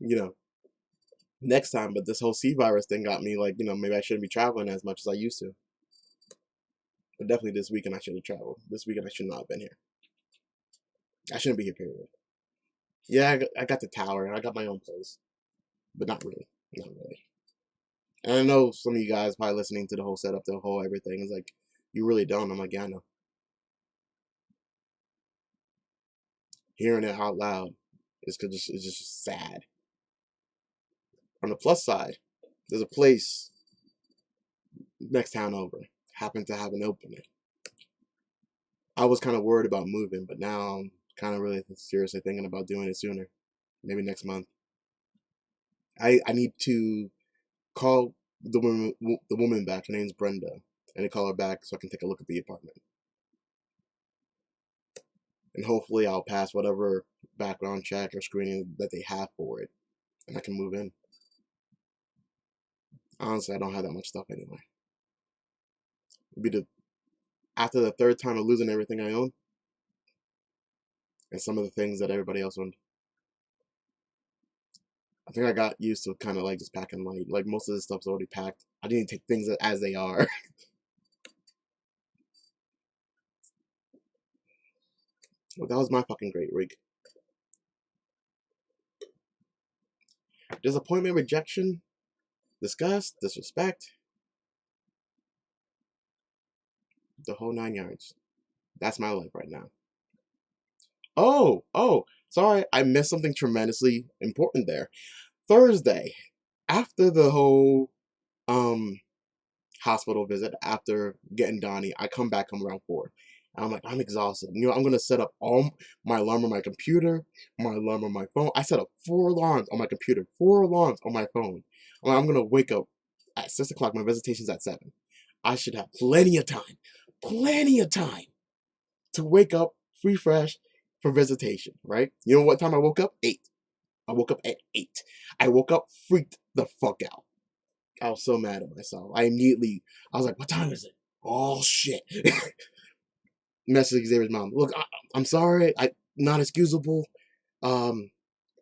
Speaker 1: next time. But this whole C virus thing got me like, maybe I shouldn't be traveling as much as I used to. But definitely this weekend I should have traveled. This weekend I should not have been here. I shouldn't be here, period. Yeah, I got the tower. I got my own place. But not really. Not really. And I know some of you guys probably listening to the whole setup, the whole everything is like, you really don't. I'm like, yeah, I know. Hearing it out loud is cause it's just sad. On the plus side, there's a place next town over. Happened to have an opening. I was kind of worried about moving, but now I'm kind of really seriously thinking about doing it sooner. Maybe next month. I need to call the woman back. Her name's Brenda. And I call her back so I can take a look at the apartment. And hopefully I'll pass whatever background check or screening that they have for it, and I can move in. Honestly, I don't have that much stuff anyway. It'd be after the third time of losing everything I own, and some of the things that everybody else owned. I think I got used to kind of like just packing light. Like most of this stuff's already packed. I didn't take things as they are. Well, that was my fucking great week. Disappointment, rejection, disgust, disrespect, the whole 9 yards. That's my life right now. Oh, sorry, I missed something tremendously important there. Thursday, after the whole um hospital visit, after getting Donnie, I come back home around 4. And I'm like, I'm exhausted. I'm gonna set up all my alarm on my computer, my alarm on my phone. I set up 4 alarms on my computer, 4 alarms on my phone. I'm gonna wake up at 6 o'clock. My visitation's at 7. I should have plenty of time to wake up, refresh for visitation, right? You know what time I woke up? 8. I woke up at 8. I woke up, freaked the fuck out. I was so mad at myself. I was like, what time is it? Oh shit. Message Xavier's mom. Look, I'm sorry. Not excusable. Um,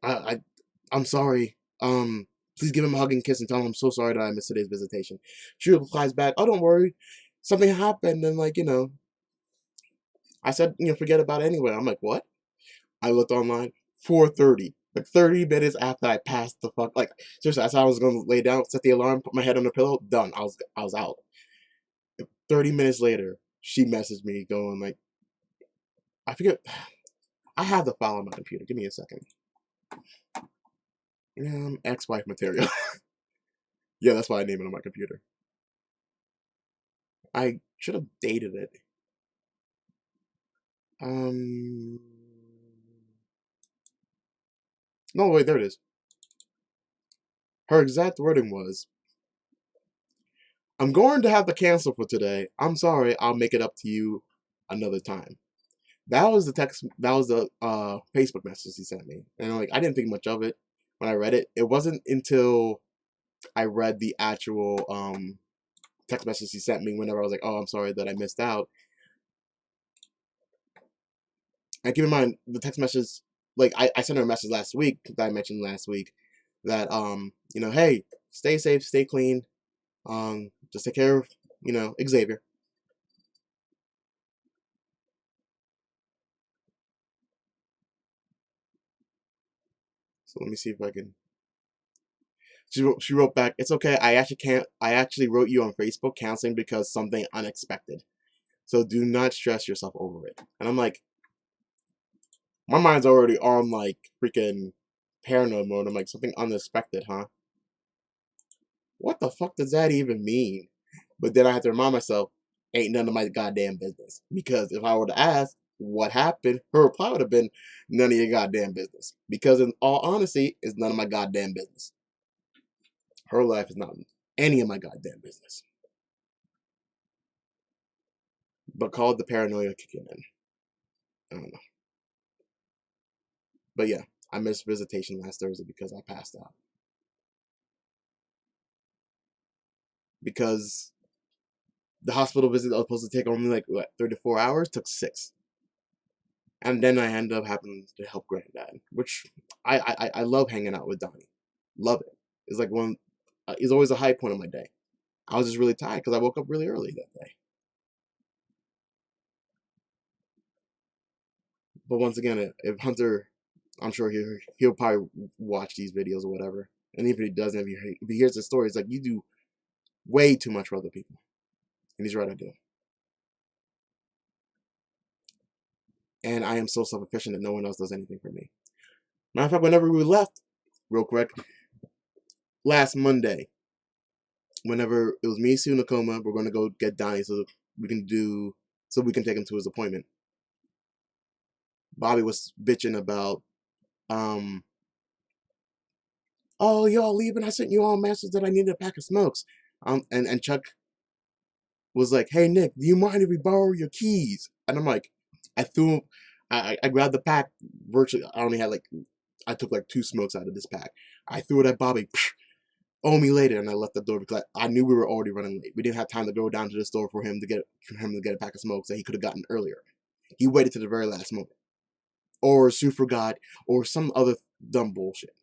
Speaker 1: I, I, I'm sorry. Please give him a hug and kiss and tell him I'm so sorry that I missed today's visitation. She replies back, oh, don't worry. Something happened. And like, I said, forget about it anyway. I'm like, what? I looked online, 4:30. Like 30 minutes after I passed the fuck, like seriously, I was gonna lay down, set the alarm, put my head on the pillow, done. I was out. 30 minutes later, she messaged me going like, I forget. I have the file on my computer. Give me a second. Ex-wife material. Yeah, that's why I named it on my computer. I should have dated it. Um, No, wait, there it is. Her exact wording was, I'm going to have to cancel for today. I'm sorry, I'll make it up to you another time. That was the text, that was the Facebook message he sent me. And like, I didn't think much of it when I read it. It wasn't until I read the actual text message he sent me whenever I was like, oh, I'm sorry that I missed out. And keep in mind, the text message, like, I sent her a message last week that I mentioned last week that, you know, hey, stay safe, stay clean, just take care of, you know, Xavier. So let me see if I can. She wrote back, it's okay. I actually wrote you on Facebook counseling because something unexpected. So do not stress yourself over it. And I'm like, my mind's already on like freaking paranoid mode. I'm like, something unexpected, huh? What the fuck does that even mean? But then I have to remind myself, ain't none of my goddamn business. Because if I were to ask what happened, her reply would have been, none of your goddamn business. Because in all honesty, it's none of my goddamn business. Her life is not any of my goddamn business. But called the paranoia kicking in. I don't know. But yeah, I missed visitation last Thursday because I passed out. Because the hospital visit that was supposed to take only like what, 34 hours took 6. And then I ended up having to help Granddad, which I love hanging out with Donnie. Love it. It's like it's always a high point of my day. I was just really tired because I woke up really early that day. But once again, if Hunter, I'm sure he'll probably watch these videos or whatever. And even if he doesn't, if he hears the story, it's like, you do way too much for other people. And he's right, I do. And I am so self-efficient that no one else does anything for me. Matter of fact, whenever we left, real quick, last Monday, whenever it was me, Sue, Nakoma, we're going to go get Donnie so we can take him to his appointment. Bobby was bitching about, oh, y'all leaving? I sent you all a message that I needed a pack of smokes. And Chuck was like, hey, Nick, do you mind if we borrow your keys? And I'm like, I grabbed the pack, virtually, I took like 2 smokes out of this pack. I threw it at Bobby, owe me later, and I left the door because I knew we were already running late. We didn't have time to go down to the store for him to get a pack of smokes that he could have gotten earlier. He waited to the very last moment. Or Sue forgot, or some other dumb bullshit.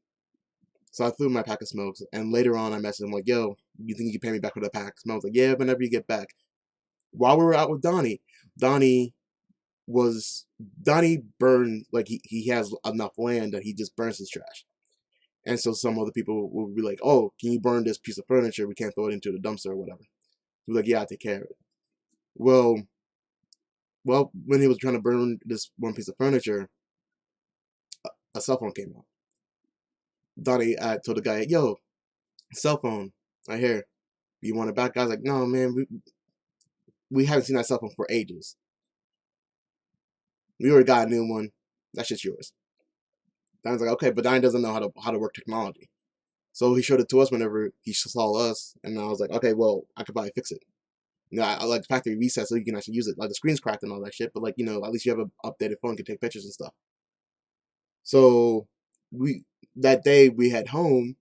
Speaker 1: So I threw my pack of smokes, and later on I messaged him like, yo, you think you can pay me back with a pack of smokes? Like, yeah, whenever you get back. While we were out with Donnie, Donnie burned, like he has enough land that he just burns his trash. And so some other people will be like, oh, can you burn this piece of furniture? We can't throw it into the dumpster or whatever. He was like, yeah, I'll take care of it. Well, when he was trying to burn this one piece of furniture, a cell phone came out. Donnie told the guy, yo, cell phone, right here. You want it back? I was like, no, man, we haven't seen that cell phone for ages. We already got a new one. That shit's yours. Donnie's like, okay, but Donnie doesn't know how to work technology. So he showed it to us whenever he saw us, and I was like, okay, well, I could probably fix it. You know, I like factory reset so you can actually use it. Like the screen's cracked and all that shit, but like, you know, at least you have an updated phone, can take pictures and stuff. So that day we had home,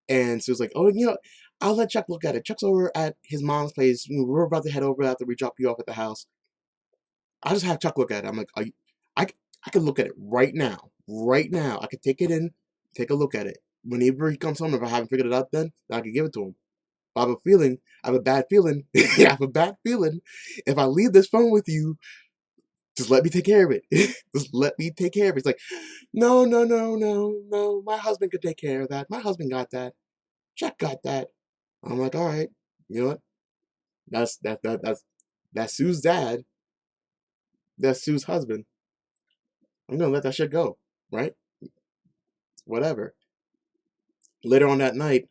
Speaker 1: and so it was like, oh, you know, I'll let Chuck look at it. Chuck's over at his mom's place. We're about to head over after we drop you off at the house. I'll just have Chuck look at it. I'm like, I can look at it right now. Right now. I could take it in, take a look at it. Whenever he comes home, if I haven't figured it out then I can give it to him. I have a bad feeling. I have a bad feeling. If I leave this phone with you, just let me take care of it. Just let me take care of it. It's like, no, no, no, no, no. My husband could take care of that. My husband got that. Chuck got that. I'm like, all right. You know what? That's Sue's dad. That's Sue's husband. I'm gonna let that shit go, right? Whatever. Later on that night,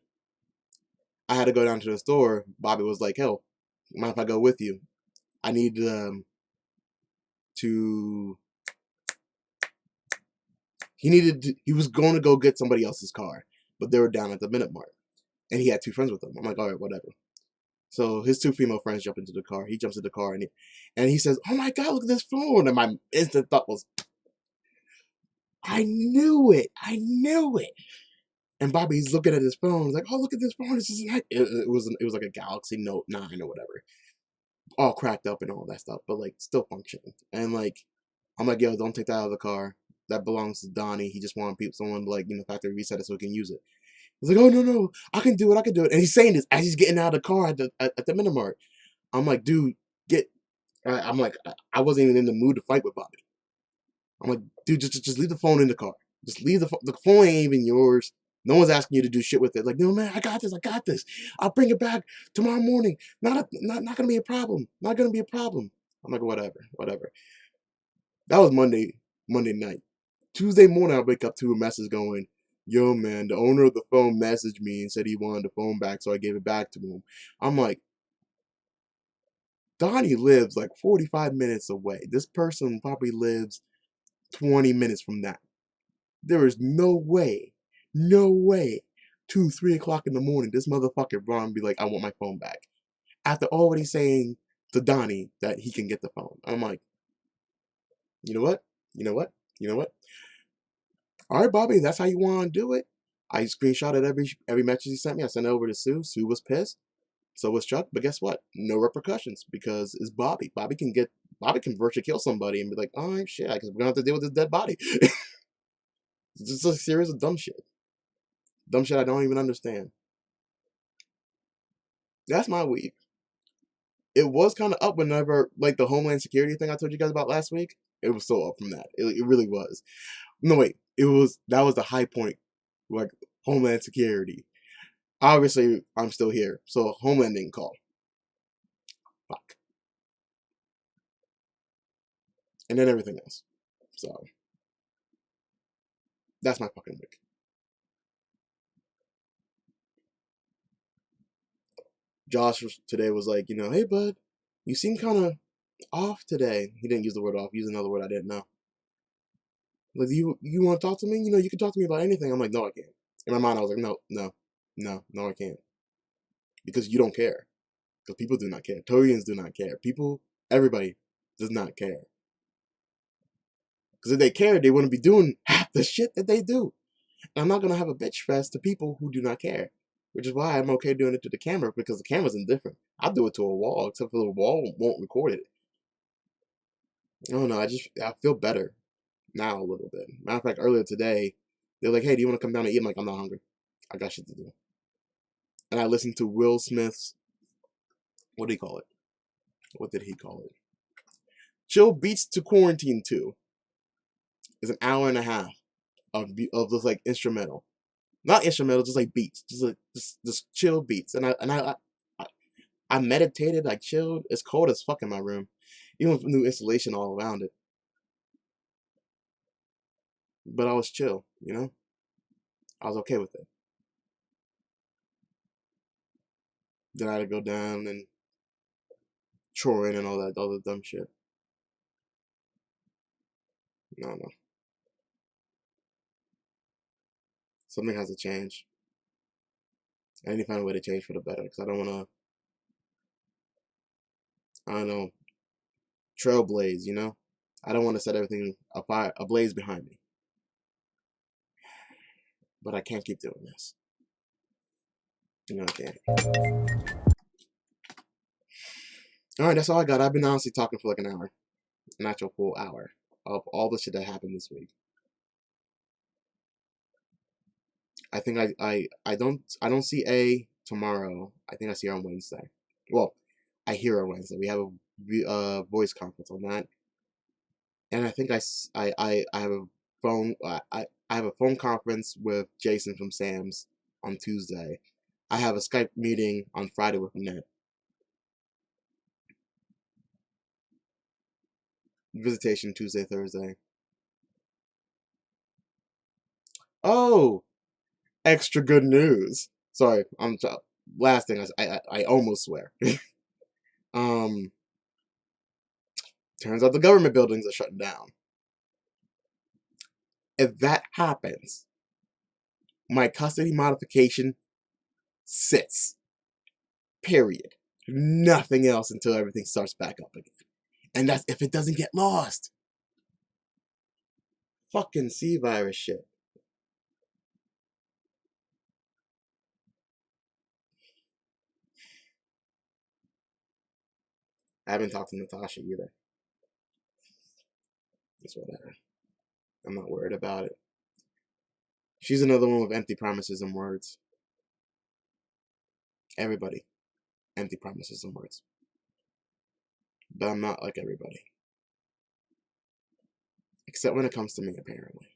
Speaker 1: I had to go down to the store. Bobby was like, hell, mind if I go with you? I need to he was going to go get somebody else's car, but they were down at the Minute Mart, and he had 2 friends with him. I'm like, all right, whatever. So his 2 female friends jump into the car. He jumps in the car and he says, "Oh my God, look at this phone!" And my instant thought was, I knew it. I knew it. And Bobby's looking at his phone. He's like, "Oh, look at this phone. This is nice." It was like a Galaxy Note 9 or whatever, all cracked up and all that stuff, but like still functioning. And like, I'm like, "Yo, don't take that out of the car. That belongs to Donnie. He just wanted someone to like factory reset it so he can use it." He's like, "Oh no, I can do it. I can do it." And he's saying this as he's getting out of the car at the Minimart. I'm like, "Dude, get." I'm like, I wasn't even in the mood to fight with Bobby. I'm like, "Dude, just leave the phone in the car. Just leave the phone. The phone ain't even yours. No one's asking you to do shit with it." Like, "No, man, I got this. I got this. I'll bring it back tomorrow morning. Not gonna be a problem. Not gonna be a problem." I'm like, whatever. That was Monday night. Tuesday morning, I wake up to a message going, "Yo, man, the owner of the phone messaged me and said he wanted the phone back, so I gave it back to him." I'm like, Donnie lives like 45 minutes away. This person probably lives 20 minutes from that. There is no way, 2, 3 o'clock in the morning, this motherfucker Ron be like, "I want my phone back." After already saying to Donnie that he can get the phone. I'm like, you know what? You know what? You know what? All right, Bobby, that's how you want to do it. I screenshotted every message he sent me. I sent it over to Sue. Sue was pissed. So was Chuck. But guess what? No repercussions because it's Bobby. Bobby can virtually kill somebody and be like, "Oh shit, I guess we're gonna have to deal with this dead body." It's just a series of dumb shit. Dumb shit I don't even understand. That's my week. It was kind of up whenever, like, the Homeland Security thing I told you guys about last week. It was so up from that. It really was. No, wait. That was the high point. Like, Homeland Security. Obviously, I'm still here. So, Homeland didn't call. Fuck. And then everything else. So, that's my fucking week. Josh today was like, "Hey, bud, you seem kind of off today." He didn't use the word off. He used another word I didn't know. Like, you want to talk to me? You can talk to me about anything. I'm like, "No, I can't." In my mind, I was like, no, I can't. Because you don't care. Because people do not care. Torians do not care. Everybody does not care. Because if they cared, they wouldn't be doing half the shit that they do. And I'm not going to have a bitch fest to people who do not care. Which is why I'm okay doing it to the camera, because the camera's indifferent. I'll do it to a wall, except for the wall won't record it. I don't know, I feel better now a little bit. Matter of fact, earlier today, they're like, "Hey, do you want to come down and eat?" I'm like, "I'm not hungry. I got shit to do." And I listened to Will Smith's, what did he call it? What did he call it? Chill Beats to Quarantine 2. It's an hour and a half of this like instrumental. Not instrumental, just like beats. Just chill beats. And I meditated, I chilled. It's cold as fuck in my room. Even with new installation all around it. But I was chill, I was okay with it. Then I had to go down and chore in and all that other dumb shit. No. Something has to change. I need to find a way to change for the better, because I don't want to, I don't know, trailblaze, I don't want to set everything ablaze behind me. But I can't keep doing this. I can't. Alright, that's all I got. I've been honestly talking for like an hour. An actual full hour of all the shit that happened this week. I think I don't see A tomorrow. I think I see her on Wednesday. Well, I hear her Wednesday. We have a voice conference on that. And I think I have a phone I have a phone conference with Jason from Sam's on Tuesday. I have a Skype meeting on Friday with Annette. Visitation Tuesday, Thursday. Oh, extra good news. Sorry, last thing I almost swear. um, turns out the government buildings are shutting down. if that happens, my custody modification sits. Period. Nothing else until everything starts back up again. And that's if it doesn't get lost. Fucking C virus shit. I haven't talked to Natasha either. It's whatever. I'm not worried about it. She's another one with empty promises and words. Everybody. Empty promises and words. But I'm not like everybody. Except when it comes to me, apparently.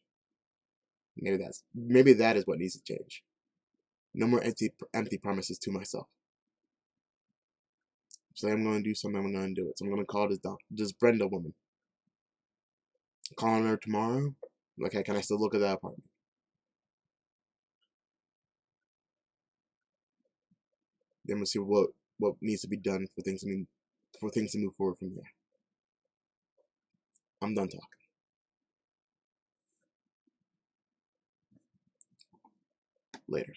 Speaker 1: Maybe that is what needs to change. No more empty promises to myself. Say I'm going to do something, I'm going to do it. So I'm going to call this Brenda woman. I'm calling her tomorrow. Like, hey, can I still look at that apartment? Then we'll see what needs to be done for things to move forward from there. I'm done talking. Later.